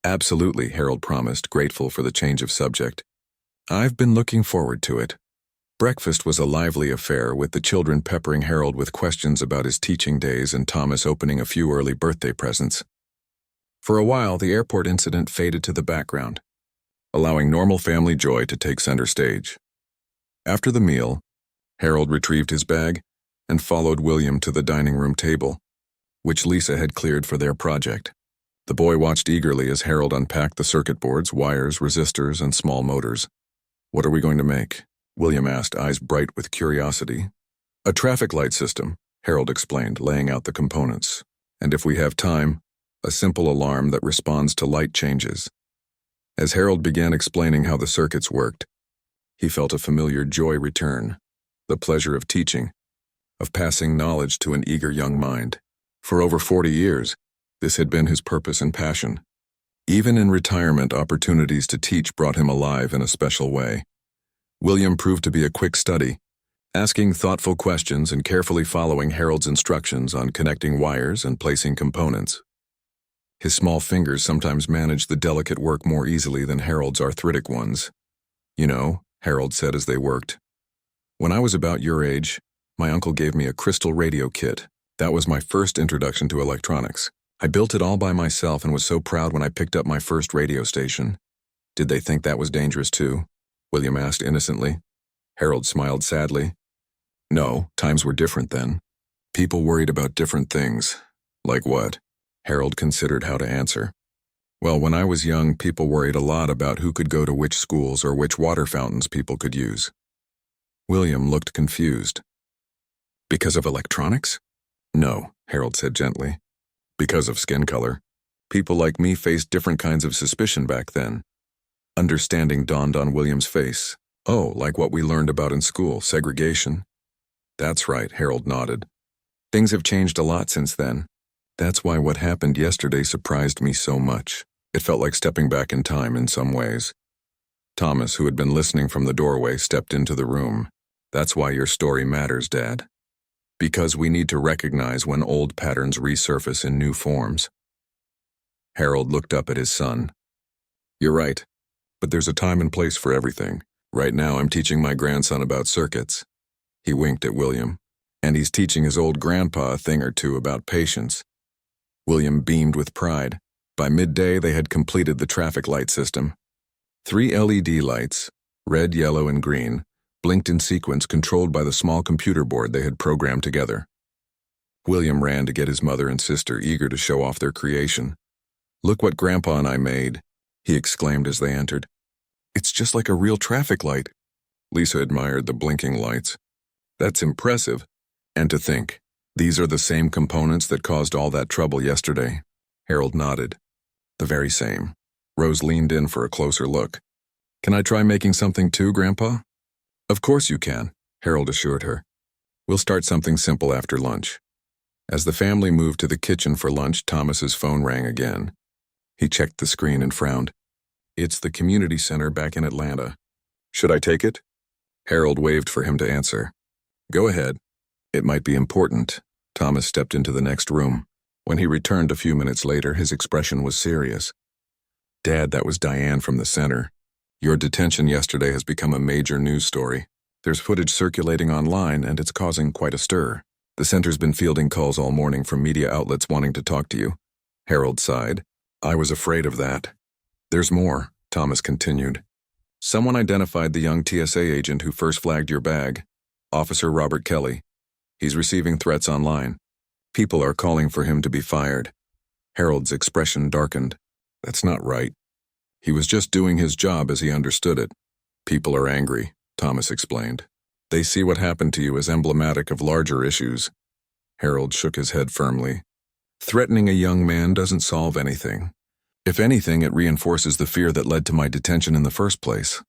"Absolutely," Harold promised, grateful for the change of subject. "I've been looking forward to it." Breakfast was a lively affair, with the children peppering Harold with questions about his teaching days and Thomas opening a few early birthday presents. For a while, the airport incident faded to the background, allowing normal family joy to take center stage. After the meal, Harold retrieved his bag and followed William to the dining room table, which Lisa had cleared for their project. The boy watched eagerly as Harold unpacked the circuit boards, wires, resistors, and small motors. "What are we going to make?" William asked, eyes bright with curiosity. "A traffic light system," Harold explained, laying out the components. "And if we have time, a simple alarm that responds to light changes." As Harold began explaining how the circuits worked, he felt a familiar joy return, the pleasure of teaching, of passing knowledge to an eager young mind. For over 40 years, this had been his purpose and passion. Even in retirement, opportunities to teach brought him alive in a special way. William proved to be a quick study, asking thoughtful questions and carefully following Harold's instructions on connecting wires and placing components. His small fingers sometimes managed the delicate work more easily than Harold's arthritic ones. "You know," Harold said as they worked, "when I was about your age, my uncle gave me a crystal radio kit. That was my first introduction to electronics. I built it all by myself and was so proud when I picked up my first radio station." "Did they think that was dangerous too?" William asked innocently. Harold smiled sadly. "No, times were different then. People worried about different things." "Like what?" Harold considered how to answer. "Well, when I was young, people worried a lot about who could go to which schools or which water fountains people could use." William looked confused. "Because of electronics?" "No," Harold said gently. "Because of skin color. People like me faced different kinds of suspicion back then." Understanding dawned on William's face. "Oh, like what we learned about in school, segregation." "That's right," Harold nodded. "Things have changed a lot since then. That's why what happened yesterday surprised me so much. It felt like stepping back in time in some ways." Thomas, who had been listening from the doorway, stepped into the room. "That's why your story matters, Dad. Because we need to recognize when old patterns resurface in new forms." Harold looked up at his son. "You're right, but there's a time and place for everything. Right now I'm teaching my grandson about circuits." He winked at William. "And he's teaching his old grandpa a thing or two about patience." William beamed with pride. By midday they had completed the traffic light system. 3 LED lights, red, yellow, and green, blinked in sequence controlled by the small computer board they had programmed together. William ran to get his mother and sister, eager to show off their creation. "Look what Grandpa and I made," he exclaimed as they entered. "It's just like a real traffic light." Lisa admired the blinking lights. "That's impressive. And to think, these are the same components that caused all that trouble yesterday." Harold nodded. "The very same." Rose leaned in for a closer look. "Can I try making something too, Grandpa?" "Of course you can," Harold assured her. "We'll start something simple after lunch." As the family moved to the kitchen for lunch, Thomas's phone rang again. He checked the screen and frowned. "It's the community center back in Atlanta. Should I take it?" Harold waved for him to answer. "Go ahead. It might be important." Thomas stepped into the next room. When he returned a few minutes later, his expression was serious. "Dad, that was Diane from the center. Your detention yesterday has become a major news story. There's footage circulating online, and it's causing quite a stir. The center's been fielding calls all morning from media outlets wanting to talk to you." Harold sighed. "I was afraid of that." "There's more," Thomas continued. "Someone identified the young TSA agent who first flagged your bag, Officer Robert Kelly. He's receiving threats online. People are calling for him to be fired." Harold's expression darkened. "That's not right. He was just doing his job as he understood it." "People are angry," Thomas explained. "They see what happened to you as emblematic of larger issues." Harold shook his head firmly. "Threatening a young man doesn't solve anything. If anything, it reinforces the fear that led to my detention in the first place."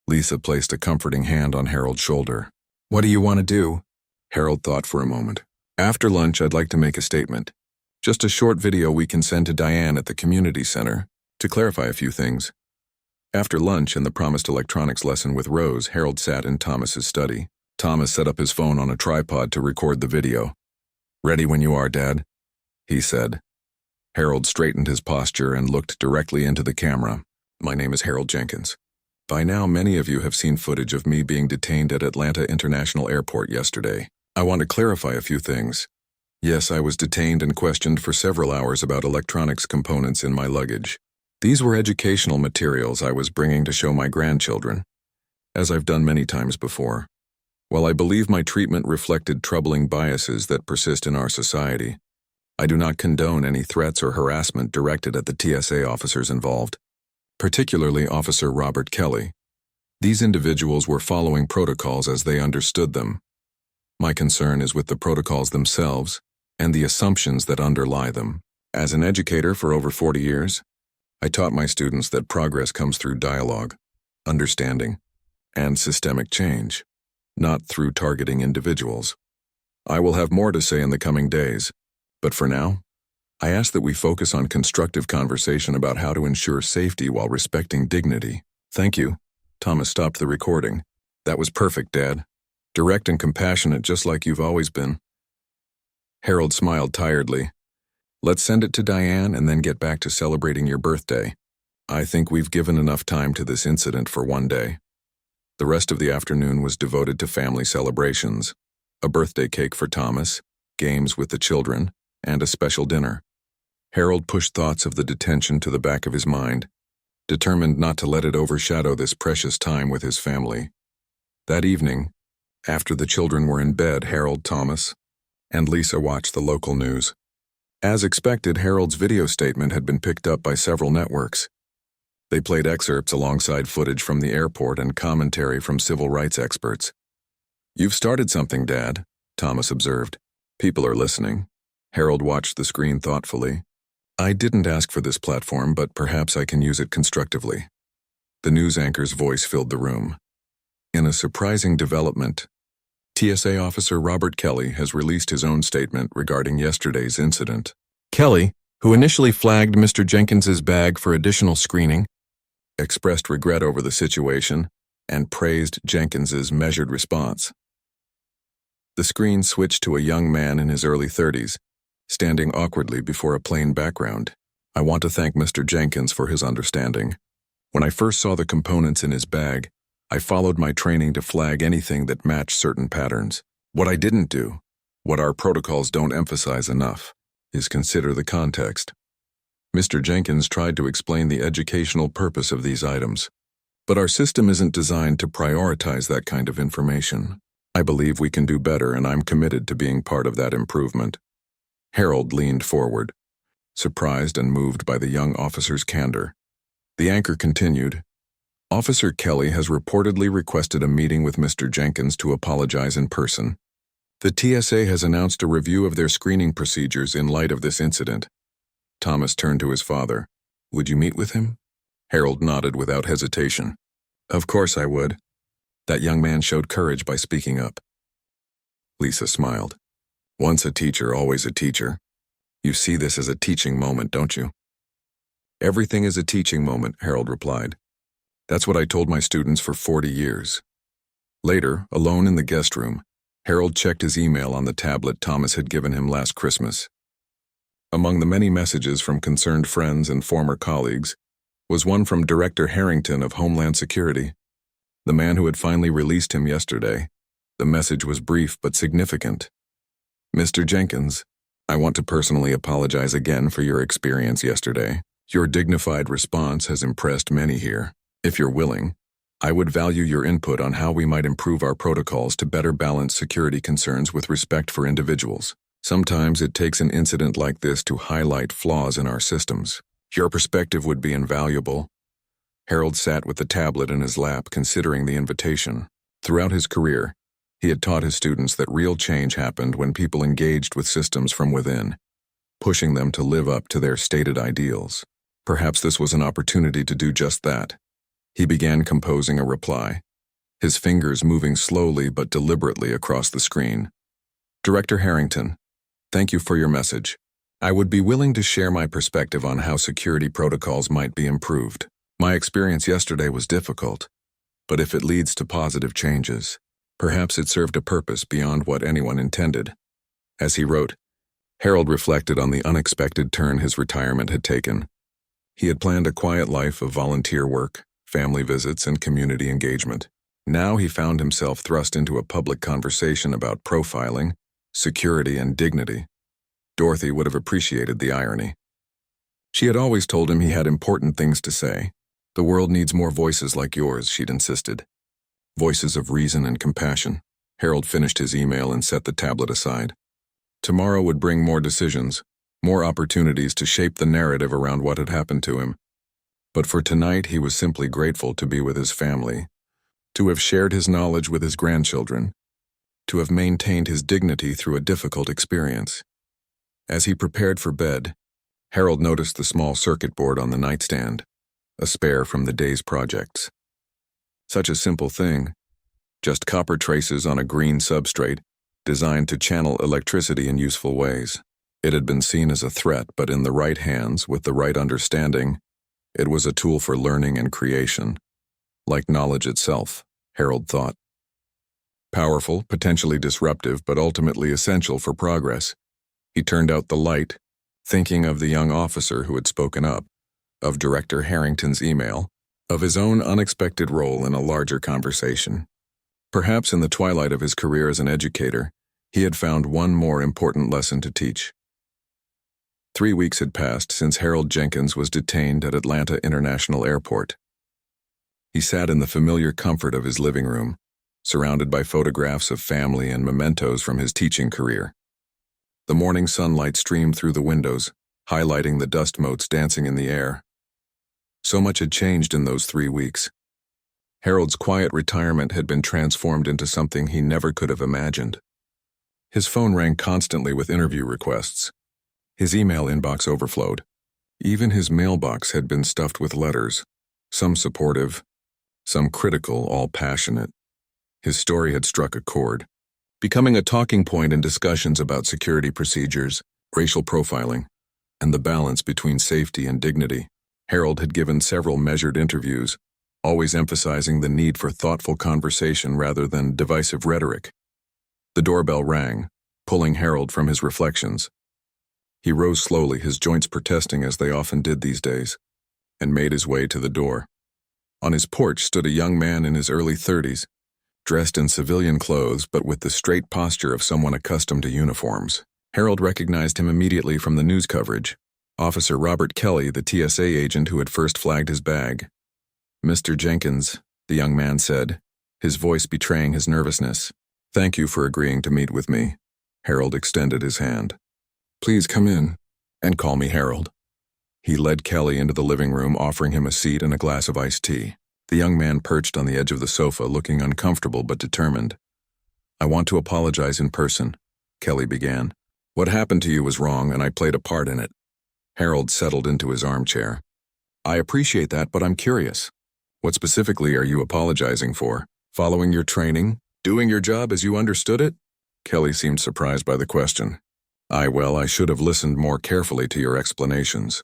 Lisa placed a comforting hand on Harold's shoulder. "What do you want to do?" Harold thought for a moment. "After lunch, I'd like to make a statement. Just a short video we can send to Diane at the community center to clarify a few things." After lunch and the promised electronics lesson with Rose, Harold sat in Thomas's study. Thomas set up his phone on a tripod to record the video. "Ready when you are, Dad," he said. Harold straightened his posture and looked directly into the camera. "My name is Harold Jenkins. By now, many of you have seen footage of me being detained at Atlanta International Airport yesterday. I want to clarify a few things. Yes, I was detained and questioned for several hours about electronics components in my luggage. These were educational materials I was bringing to show my grandchildren, as I've done many times before. While I believe my treatment reflected troubling biases that persist in our society, I do not condone any threats or harassment directed at the TSA officers involved, particularly Officer Robert Kelly. These individuals were following protocols as they understood them. My concern is with the protocols themselves and the assumptions that underlie them. As an educator for over 40 years, I taught my students that progress comes through dialogue, understanding, and systemic change, not through targeting individuals. I will have more to say in the coming days, but for now, I ask that we focus on constructive conversation about how to ensure safety while respecting dignity. Thank you. Thomas stopped the recording. That was perfect, Dad. Direct and compassionate, just like you've always been. Harold smiled tiredly. Let's send it to Diane and then get back to celebrating your birthday. I think we've given enough time to this incident for one day. The rest of the afternoon was devoted to family celebrations, a birthday cake for Thomas, games with the children, and a special dinner. Harold pushed thoughts of the detention to the back of his mind, determined not to let it overshadow this precious time with his family. That evening, after the children were in bed, Harold, Thomas, and Lisa watched the local news. As expected, Harold's video statement had been picked up by several networks. They played excerpts alongside footage from the airport and commentary from civil rights experts. You've started something, Dad, Thomas observed. People are listening. Harold watched the screen thoughtfully. I didn't ask for this platform, but perhaps I can use it constructively. The news anchor's voice filled the room. In a surprising development, TSA officer Robert Kelly has released his own statement regarding yesterday's incident. Kelly, who initially flagged Mr. Jenkins's bag for additional screening, expressed regret over the situation and praised Jenkins's measured response. The screen switched to a young man in his early 30s, standing awkwardly before a plain background. I want to thank Mr. Jenkins for his understanding. When I first saw the components in his bag, I followed my training to flag anything that matched certain patterns. What I didn't do, what our protocols don't emphasize enough, is consider the context. Mr. Jenkins tried to explain the educational purpose of these items, but our system isn't designed to prioritize that kind of information. I believe we can do better, and I'm committed to being part of that improvement. Harold leaned forward, surprised and moved by the young officer's candor. The anchor continued. Officer Kelly has reportedly requested a meeting with Mr. Jenkins to apologize in person. The TSA has announced a review of their screening procedures in light of this incident. Thomas turned to his father. Would you meet with him? Harold nodded without hesitation. Of course I would. That young man showed courage by speaking up. Lisa smiled. Once a teacher, always a teacher. You see this as a teaching moment, don't you? Everything is a teaching moment, Harold replied. That's what I told my students for 40 years. Later, alone in the guest room, Harold checked his email on the tablet Thomas had given him last Christmas. Among the many messages from concerned friends and former colleagues was one from Director Harrington of Homeland Security, the man who had finally released him yesterday. The message was brief but significant. Mr. Jenkins, I want to personally apologize again for your experience yesterday. Your dignified response has impressed many here. If you're willing, I would value your input on how we might improve our protocols to better balance security concerns with respect for individuals. Sometimes it takes an incident like this to highlight flaws in our systems. Your perspective would be invaluable. Harold sat with the tablet in his lap, considering the invitation. Throughout his career, he had taught his students that real change happened when people engaged with systems from within, pushing them to live up to their stated ideals. Perhaps this was an opportunity to do just that. He began composing a reply, his fingers moving slowly but deliberately across the screen. Director Harrington, thank you for your message. I would be willing to share my perspective on how security protocols might be improved. My experience yesterday was difficult, but if it leads to positive changes, perhaps it served a purpose beyond what anyone intended. As he wrote, Harold reflected on the unexpected turn his retirement had taken. He had planned a quiet life of volunteer work, family visits, and community engagement. Now he found himself thrust into a public conversation about profiling, security, and dignity. Dorothy would have appreciated the irony. She had always told him he had important things to say. The world needs more voices like yours, she'd insisted. Voices of reason and compassion. Harold finished his email and set the tablet aside. Tomorrow would bring more decisions, more opportunities to shape the narrative around what had happened to him. But for tonight, he was simply grateful to be with his family, to have shared his knowledge with his grandchildren, to have maintained his dignity through a difficult experience. As he prepared for bed, Harold noticed the small circuit board on the nightstand, a spare from the day's projects. Such a simple thing, just copper traces on a green substrate, designed to channel electricity in useful ways. It had been seen as a threat, but in the right hands, with the right understanding, it was a tool for learning and creation. Like knowledge itself, Harold thought. Powerful, potentially disruptive, but ultimately essential for progress. He turned out the light, thinking of the young officer who had spoken up, of Director Harrington's email, of his own unexpected role in a larger conversation. Perhaps in the twilight of his career as an educator, he had found one more important lesson to teach. 3 weeks had passed since Harold Jenkins was detained at Atlanta International Airport. He sat in the familiar comfort of his living room, surrounded by photographs of family and mementos from his teaching career. The morning sunlight streamed through the windows, highlighting the dust motes dancing in the air. So much had changed in those 3 weeks. Harold's quiet retirement had been transformed into something he never could have imagined. His phone rang constantly with interview requests. His email inbox overflowed. Even his mailbox had been stuffed with letters, some supportive, some critical, all passionate. His story had struck a chord, becoming a talking point in discussions about security procedures, racial profiling, and the balance between safety and dignity. Harold had given several measured interviews, always emphasizing the need for thoughtful conversation rather than divisive rhetoric. The doorbell rang, pulling Harold from his reflections. He rose slowly, his joints protesting as they often did these days, and made his way to the door. On his porch stood a young man in his early 30s, dressed in civilian clothes but with the straight posture of someone accustomed to uniforms. Harold recognized him immediately from the news coverage. Officer Robert Kelly, the TSA agent who had first flagged his bag. "Mr. Jenkins," the young man said, his voice betraying his nervousness. "Thank you for agreeing to meet with me." Harold extended his hand. "Please come in, and call me Harold." He led Kelly into the living room, offering him a seat and a glass of iced tea. The young man perched on the edge of the sofa, looking uncomfortable but determined. "I want to apologize in person," Kelly began. "What happened to you was wrong, and I played a part in it." Harold settled into his armchair. "I appreciate that, but I'm curious. What specifically are you apologizing for? Following your training? Doing your job as you understood it?" Kelly seemed surprised by the question. I should have listened more carefully to your explanations.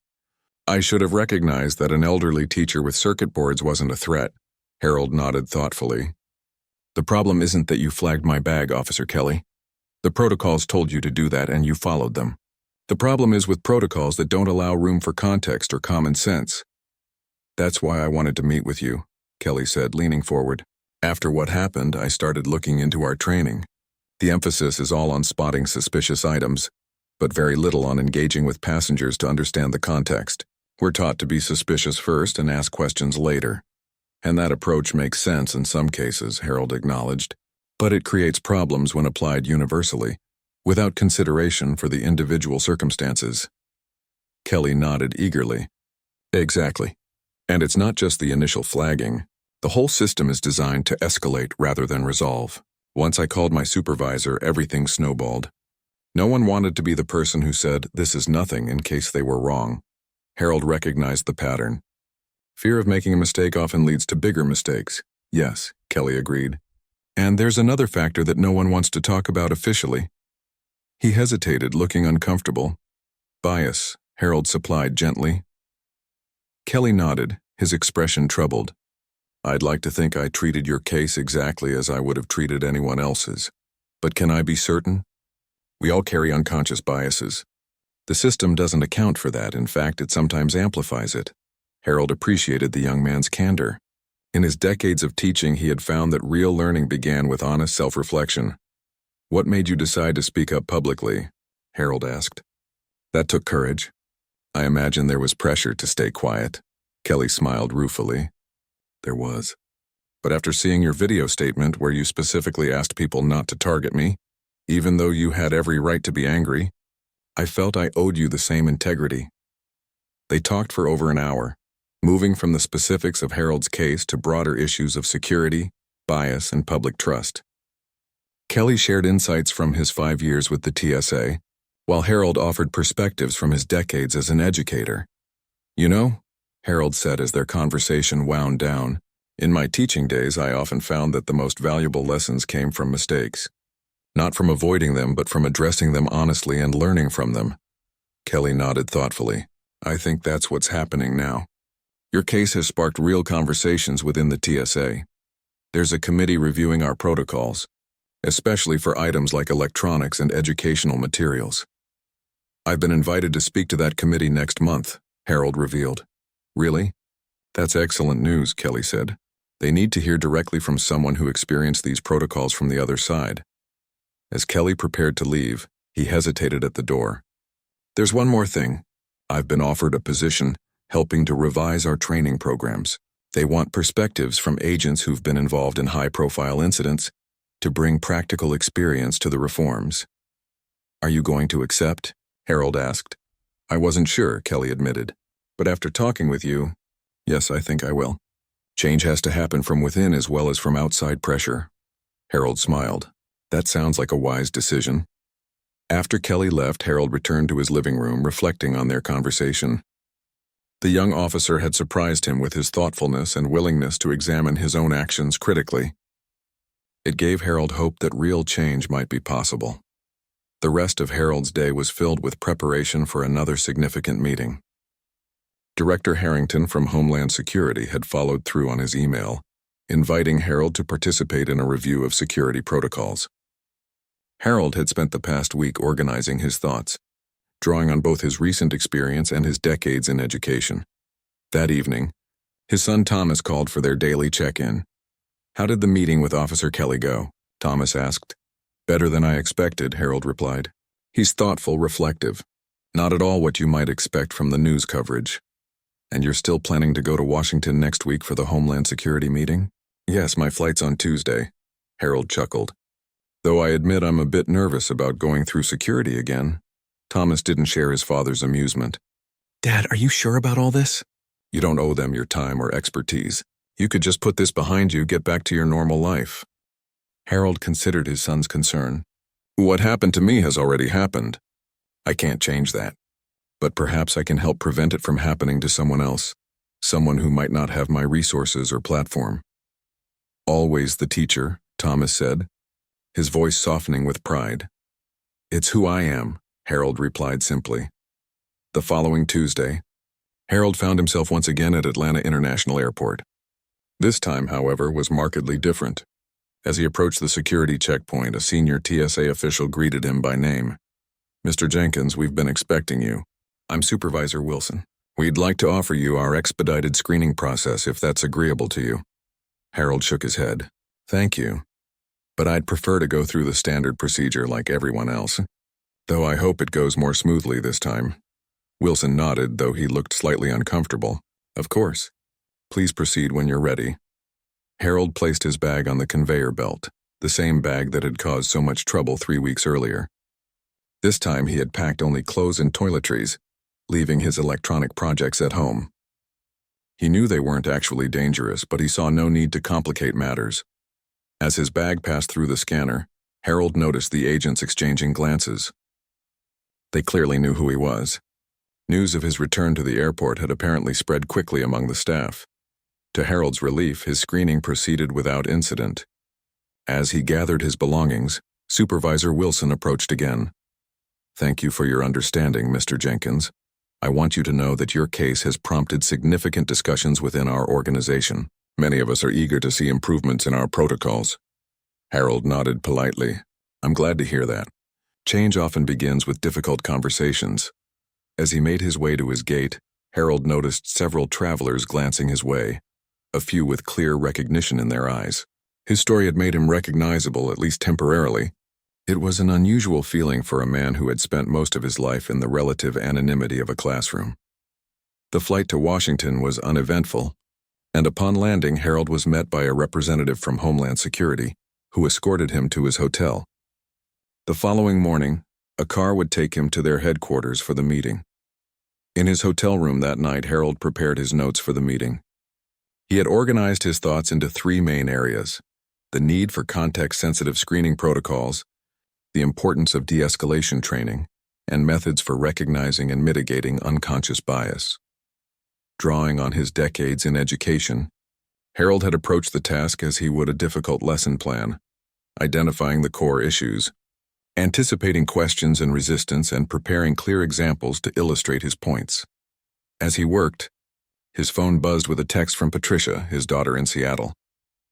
I should have recognized that an elderly teacher with circuit boards wasn't a threat." Harold nodded thoughtfully. "The problem isn't that you flagged my bag, Officer Kelly. The protocols told you to do that and you followed them. The problem is with protocols that don't allow room for context or common sense. That's why I wanted to meet with you," Kelly said, leaning forward. "After what happened, I started looking into our training. The emphasis is all on spotting suspicious items, but very little on engaging with passengers to understand the context. We're taught to be suspicious first and ask questions later. And that approach makes sense in some cases," Harold acknowledged, "but it creates problems when applied universally, without consideration for the individual circumstances." Kelly nodded eagerly. "Exactly. And it's not just the initial flagging. The whole system is designed to escalate rather than resolve. Once I called my supervisor, everything snowballed. No one wanted to be the person who said, 'This is nothing,' in case they were wrong." Harold recognized the pattern. "Fear of making a mistake often leads to bigger mistakes." "Yes," Kelly agreed. "And there's another factor that no one wants to talk about officially." He hesitated, looking uncomfortable. "Bias," Harold supplied gently. Kelly nodded, his expression troubled. "I'd like to think I treated your case exactly as I would have treated anyone else's. But can I be certain? We all carry unconscious biases. The system doesn't account for that. In fact, it sometimes amplifies it." Harold appreciated the young man's candor. In his decades of teaching, he had found that real learning began with honest self-reflection. "What made you decide to speak up publicly?" Harold asked. "That took courage. I imagine there was pressure to stay quiet." Kelly smiled ruefully. "There was. But after seeing your video statement where you specifically asked people not to target me, even though you had every right to be angry, I felt I owed you the same integrity." They talked for over an hour, moving from the specifics of Harold's case to broader issues of security, bias, and public trust. Kelly shared insights from his 5 years with the TSA, while Harold offered perspectives from his decades as an educator. "You know," Harold said as their conversation wound down, "in my teaching days I often found that the most valuable lessons came from mistakes. Not from avoiding them, but from addressing them honestly and learning from them. Kelly nodded thoughtfully. I think that's what's happening now. Your case has sparked real conversations within the TSA. There's a committee reviewing our protocols, especially for items like electronics and educational materials. I've been invited to speak to that committee next month, Harold revealed. Really? That's excellent news, Kelly said. They need to hear directly from someone who experienced these protocols from the other side. As Kelly prepared to leave, he hesitated at the door. There's one more thing. I've been offered a position helping to revise our training programs. They want perspectives from agents who've been involved in high-profile incidents to bring practical experience to the reforms. Are you going to accept? Harold asked. I wasn't sure, Kelly admitted. But after talking with you, yes, I think I will. Change has to happen from within as well as from outside pressure. Harold smiled. That sounds like a wise decision. After Kelly left, Harold returned to his living room, reflecting on their conversation. The young officer had surprised him with his thoughtfulness and willingness to examine his own actions critically. It gave Harold hope that real change might be possible. The rest of Harold's day was filled with preparation for another significant meeting. Director Harrington from Homeland Security had followed through on his email, inviting Harold to participate in a review of security protocols. Harold had spent the past week organizing his thoughts, drawing on both his recent experience and his decades in education. That evening, his son Thomas called for their daily check-in. How did the meeting with Officer Kelly go? Thomas asked. Better than I expected, Harold replied. He's thoughtful, reflective. Not at all what you might expect from the news coverage. And you're still planning to go to Washington next week for the Homeland Security meeting? Yes, my flight's on Tuesday, Harold chuckled. Though I admit I'm a bit nervous about going through security again. Thomas didn't share his father's amusement. Dad, are you sure about all this? You don't owe them your time or expertise. You could just put this behind you, get back to your normal life. Harold considered his son's concern. What happened to me has already happened. I can't change that. But perhaps I can help prevent it from happening to someone else, someone who might not have my resources or platform. Always the teacher, Thomas said, his voice softening with pride. It's who I am, Harold replied simply. The following Tuesday, Harold found himself once again at Atlanta International Airport. This time, however, was markedly different. As he approached the security checkpoint, a senior TSA official greeted him by name. Mr. Jenkins, we've been expecting you. I'm Supervisor Wilson. We'd like to offer you our expedited screening process if that's agreeable to you. Harold shook his head. Thank you. But I'd prefer to go through the standard procedure like everyone else. Though I hope it goes more smoothly this time. Wilson nodded, though he looked slightly uncomfortable. Of course. Please proceed when you're ready. Harold placed his bag on the conveyor belt, the same bag that had caused so much trouble 3 weeks earlier. This time he had packed only clothes and toiletries, leaving his electronic projects at home. He knew they weren't actually dangerous, but he saw no need to complicate matters. As his bag passed through the scanner, Harold noticed the agents exchanging glances. They clearly knew who he was. News of his return to the airport had apparently spread quickly among the staff. To Harold's relief, his screening proceeded without incident. As he gathered his belongings, Supervisor Wilson approached again. Thank you for your understanding, Mr. Jenkins. I want you to know that your case has prompted significant discussions within our organization. Many of us are eager to see improvements in our protocols. Harold nodded politely. I'm glad to hear that. Change often begins with difficult conversations. As he made his way to his gate, Harold noticed several travelers glancing his way, a few with clear recognition in their eyes. His story had made him recognizable, at least temporarily. It was an unusual feeling for a man who had spent most of his life in the relative anonymity of a classroom. The flight to Washington was uneventful, and upon landing, Harold was met by a representative from Homeland Security, who escorted him to his hotel. The following morning, a car would take him to their headquarters for the meeting. In his hotel room that night, Harold prepared his notes for the meeting. He had organized his thoughts into 3 main areas: the need for context-sensitive screening protocols, the importance of de-escalation training, and methods for recognizing and mitigating unconscious bias. Drawing on his decades in education, Harold had approached the task as he would a difficult lesson plan, identifying the core issues, anticipating questions and resistance, and preparing clear examples to illustrate his points. As he worked, his phone buzzed with a text from Patricia, his daughter in Seattle.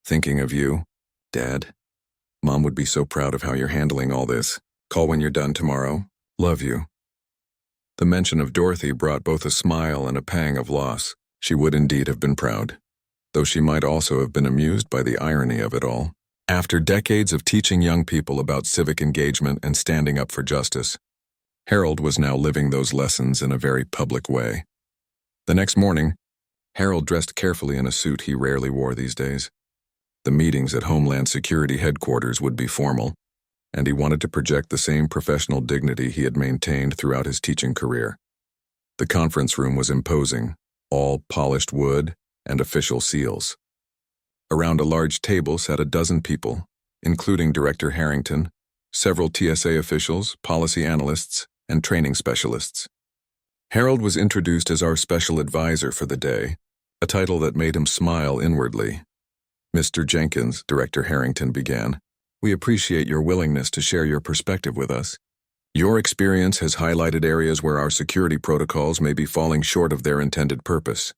"Thinking of you, Dad. Mom would be so proud of how you're handling all this. Call when you're done tomorrow. Love you." The mention of Dorothy brought both a smile and a pang of loss. She would indeed have been proud, though she might also have been amused by the irony of it all. After decades of teaching young people about civic engagement and standing up for justice, Harold was now living those lessons in a very public way. The next morning, Harold dressed carefully in a suit he rarely wore these days. The meetings at Homeland Security headquarters would be formal, and he wanted to project the same professional dignity he had maintained throughout his teaching career. The conference room was imposing, all polished wood and official seals. Around a large table sat a dozen people, including Director Harrington, several TSA officials, policy analysts, and training specialists. Harold was introduced as our special advisor for the day, a title that made him smile inwardly. "Mr. Jenkins," Director Harrington began, "we appreciate your willingness to share your perspective with us. Your experience has highlighted areas where our security protocols may be falling short of their intended purpose."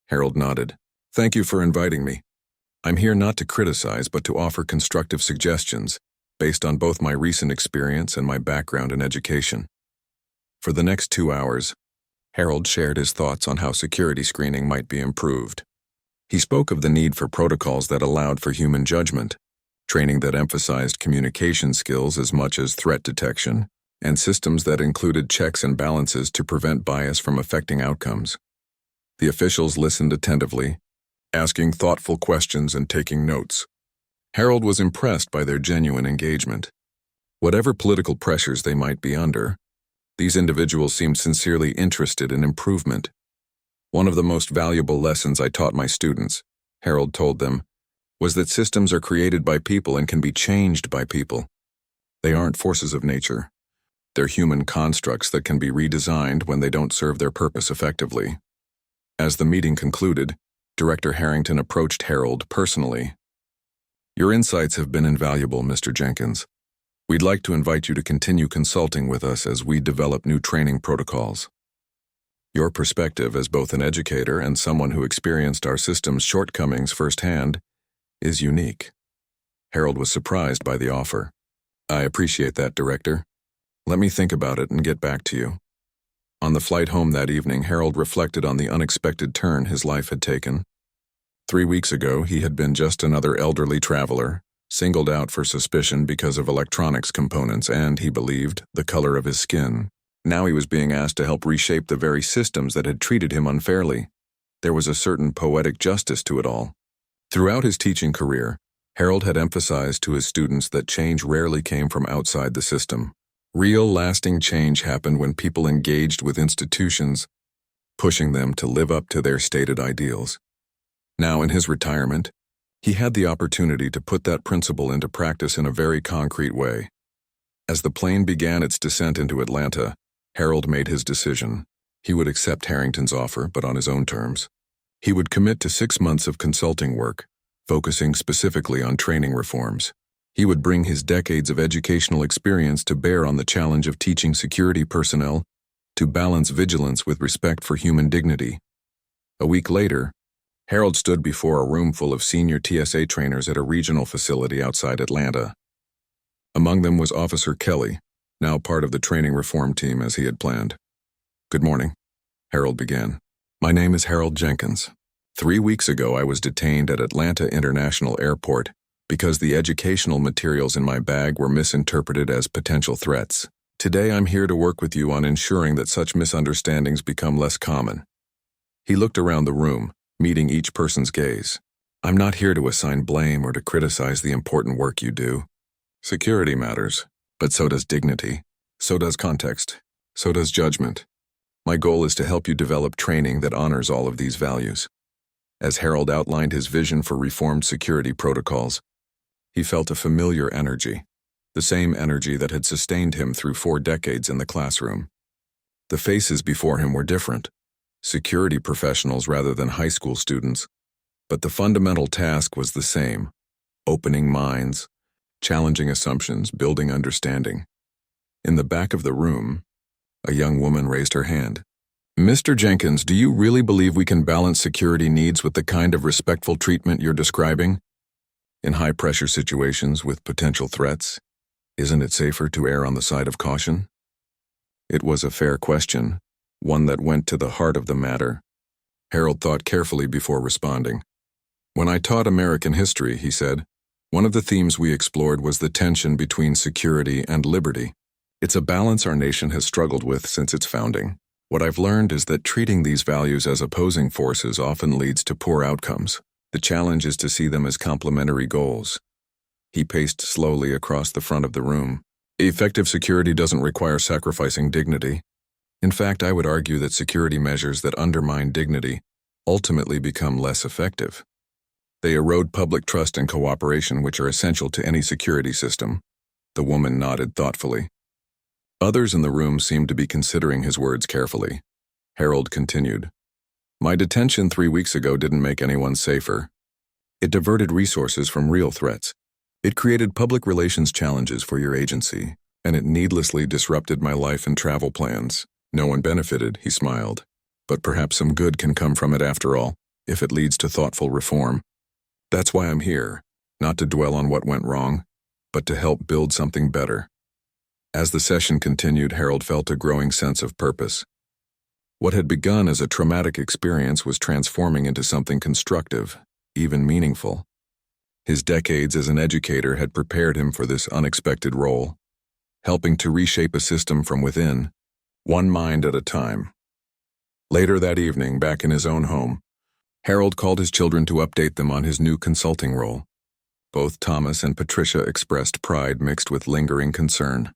Harold nodded. "Thank you for inviting me. I'm here not to criticize but to offer constructive suggestions based on both my recent experience and my background in education." For the next 2 hours, Harold shared his thoughts on how security screening might be improved. He spoke of the need for protocols that allowed for human judgment, training that emphasized communication skills as much as threat detection, and systems that included checks and balances to prevent bias from affecting outcomes. The officials listened attentively, asking thoughtful questions and taking notes. Harold was impressed by their genuine engagement. Whatever political pressures they might be under, these individuals seemed sincerely interested in improvement. "One of the most valuable lessons I taught my students," Harold told them, "was that systems are created by people and can be changed by people. They aren't forces of nature. They're human constructs that can be redesigned when they don't serve their purpose effectively." As the meeting concluded, Director Harrington approached Harold personally. "Your insights have been invaluable, Mr. Jenkins. We'd like to invite you to continue consulting with us as we develop new training protocols. Your perspective as both an educator and someone who experienced our system's shortcomings firsthand is unique." Harold was surprised by the offer. "I appreciate that, Director. Let me think about it and get back to you." On the flight home that evening, Harold reflected on the unexpected turn his life had taken. 3 weeks ago, he had been just another elderly traveler, singled out for suspicion because of electronics components and, he believed, the color of his skin. Now he was being asked to help reshape the very systems that had treated him unfairly. There was a certain poetic justice to it all. Throughout his teaching career, Harold had emphasized to his students that change rarely came from outside the system. Real, lasting change happened when people engaged with institutions, pushing them to live up to their stated ideals. Now, in his retirement, he had the opportunity to put that principle into practice in a very concrete way. As the plane began its descent into Atlanta, Harold made his decision. He would accept Harrington's offer, but on his own terms. He would commit to 6 months of consulting work, focusing specifically on training reforms. He would bring his decades of educational experience to bear on the challenge of teaching security personnel to balance vigilance with respect for human dignity. A week later, Harold stood before a room full of senior TSA trainers at a regional facility outside Atlanta. Among them was Officer Kelly, now part of the training reform team as he had planned. "Good morning," Harold began. "My name is Harold Jenkins. 3 weeks ago I was detained at Atlanta International Airport because the educational materials in my bag were misinterpreted as potential threats. Today I'm here to work with you on ensuring that such misunderstandings become less common." He looked around the room, meeting each person's gaze. "I'm not here to assign blame or to criticize the important work you do. Security matters, but so does dignity, so does context, so does judgment. My goal is to help you develop training that honors all of these values." As Harold outlined his vision for reformed security protocols, he felt a familiar energy, the same energy that had sustained him through 4 decades in the classroom. The faces before him were different, security professionals rather than high school students, but the fundamental task was the same: opening minds, challenging assumptions, building understanding. In the back of the room, a young woman raised her hand. Mr. Jenkins, do you really believe we can balance security needs with the kind of respectful treatment you're describing? In high-pressure situations with potential threats, isn't it safer to err on the side of caution? It was a fair question, one that went to the heart of the matter. Harold thought carefully before responding. When I taught American history, he said, one of the themes we explored was the tension between security and liberty. It's a balance our nation has struggled with since its founding. What I've learned is that treating these values as opposing forces often leads to poor outcomes. The challenge is to see them as complementary goals. He paced slowly across the front of the room. Effective security doesn't require sacrificing dignity. In fact, I would argue that security measures that undermine dignity ultimately become less effective. They erode public trust and cooperation, which are essential to any security system. The woman nodded thoughtfully. Others in the room seemed to be considering his words carefully. Harold continued. My detention 3 weeks ago didn't make anyone safer. It diverted resources from real threats. It created public relations challenges for your agency, and it needlessly disrupted my life and travel plans. No one benefited, he smiled. But perhaps some good can come from it after all, if it leads to thoughtful reform. That's why I'm here, not to dwell on what went wrong, but to help build something better. As the session continued, Harold felt a growing sense of purpose. What had begun as a traumatic experience was transforming into something constructive, even meaningful. His decades as an educator had prepared him for this unexpected role, helping to reshape a system from within, one mind at a time. Later that evening, back in his own home, Harold called his children to update them on his new consulting role. Both Thomas and Patricia expressed pride mixed with lingering concern.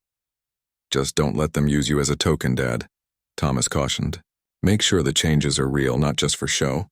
Just don't let them use you as a token, Dad, Thomas cautioned. Make sure the changes are real, not just for show.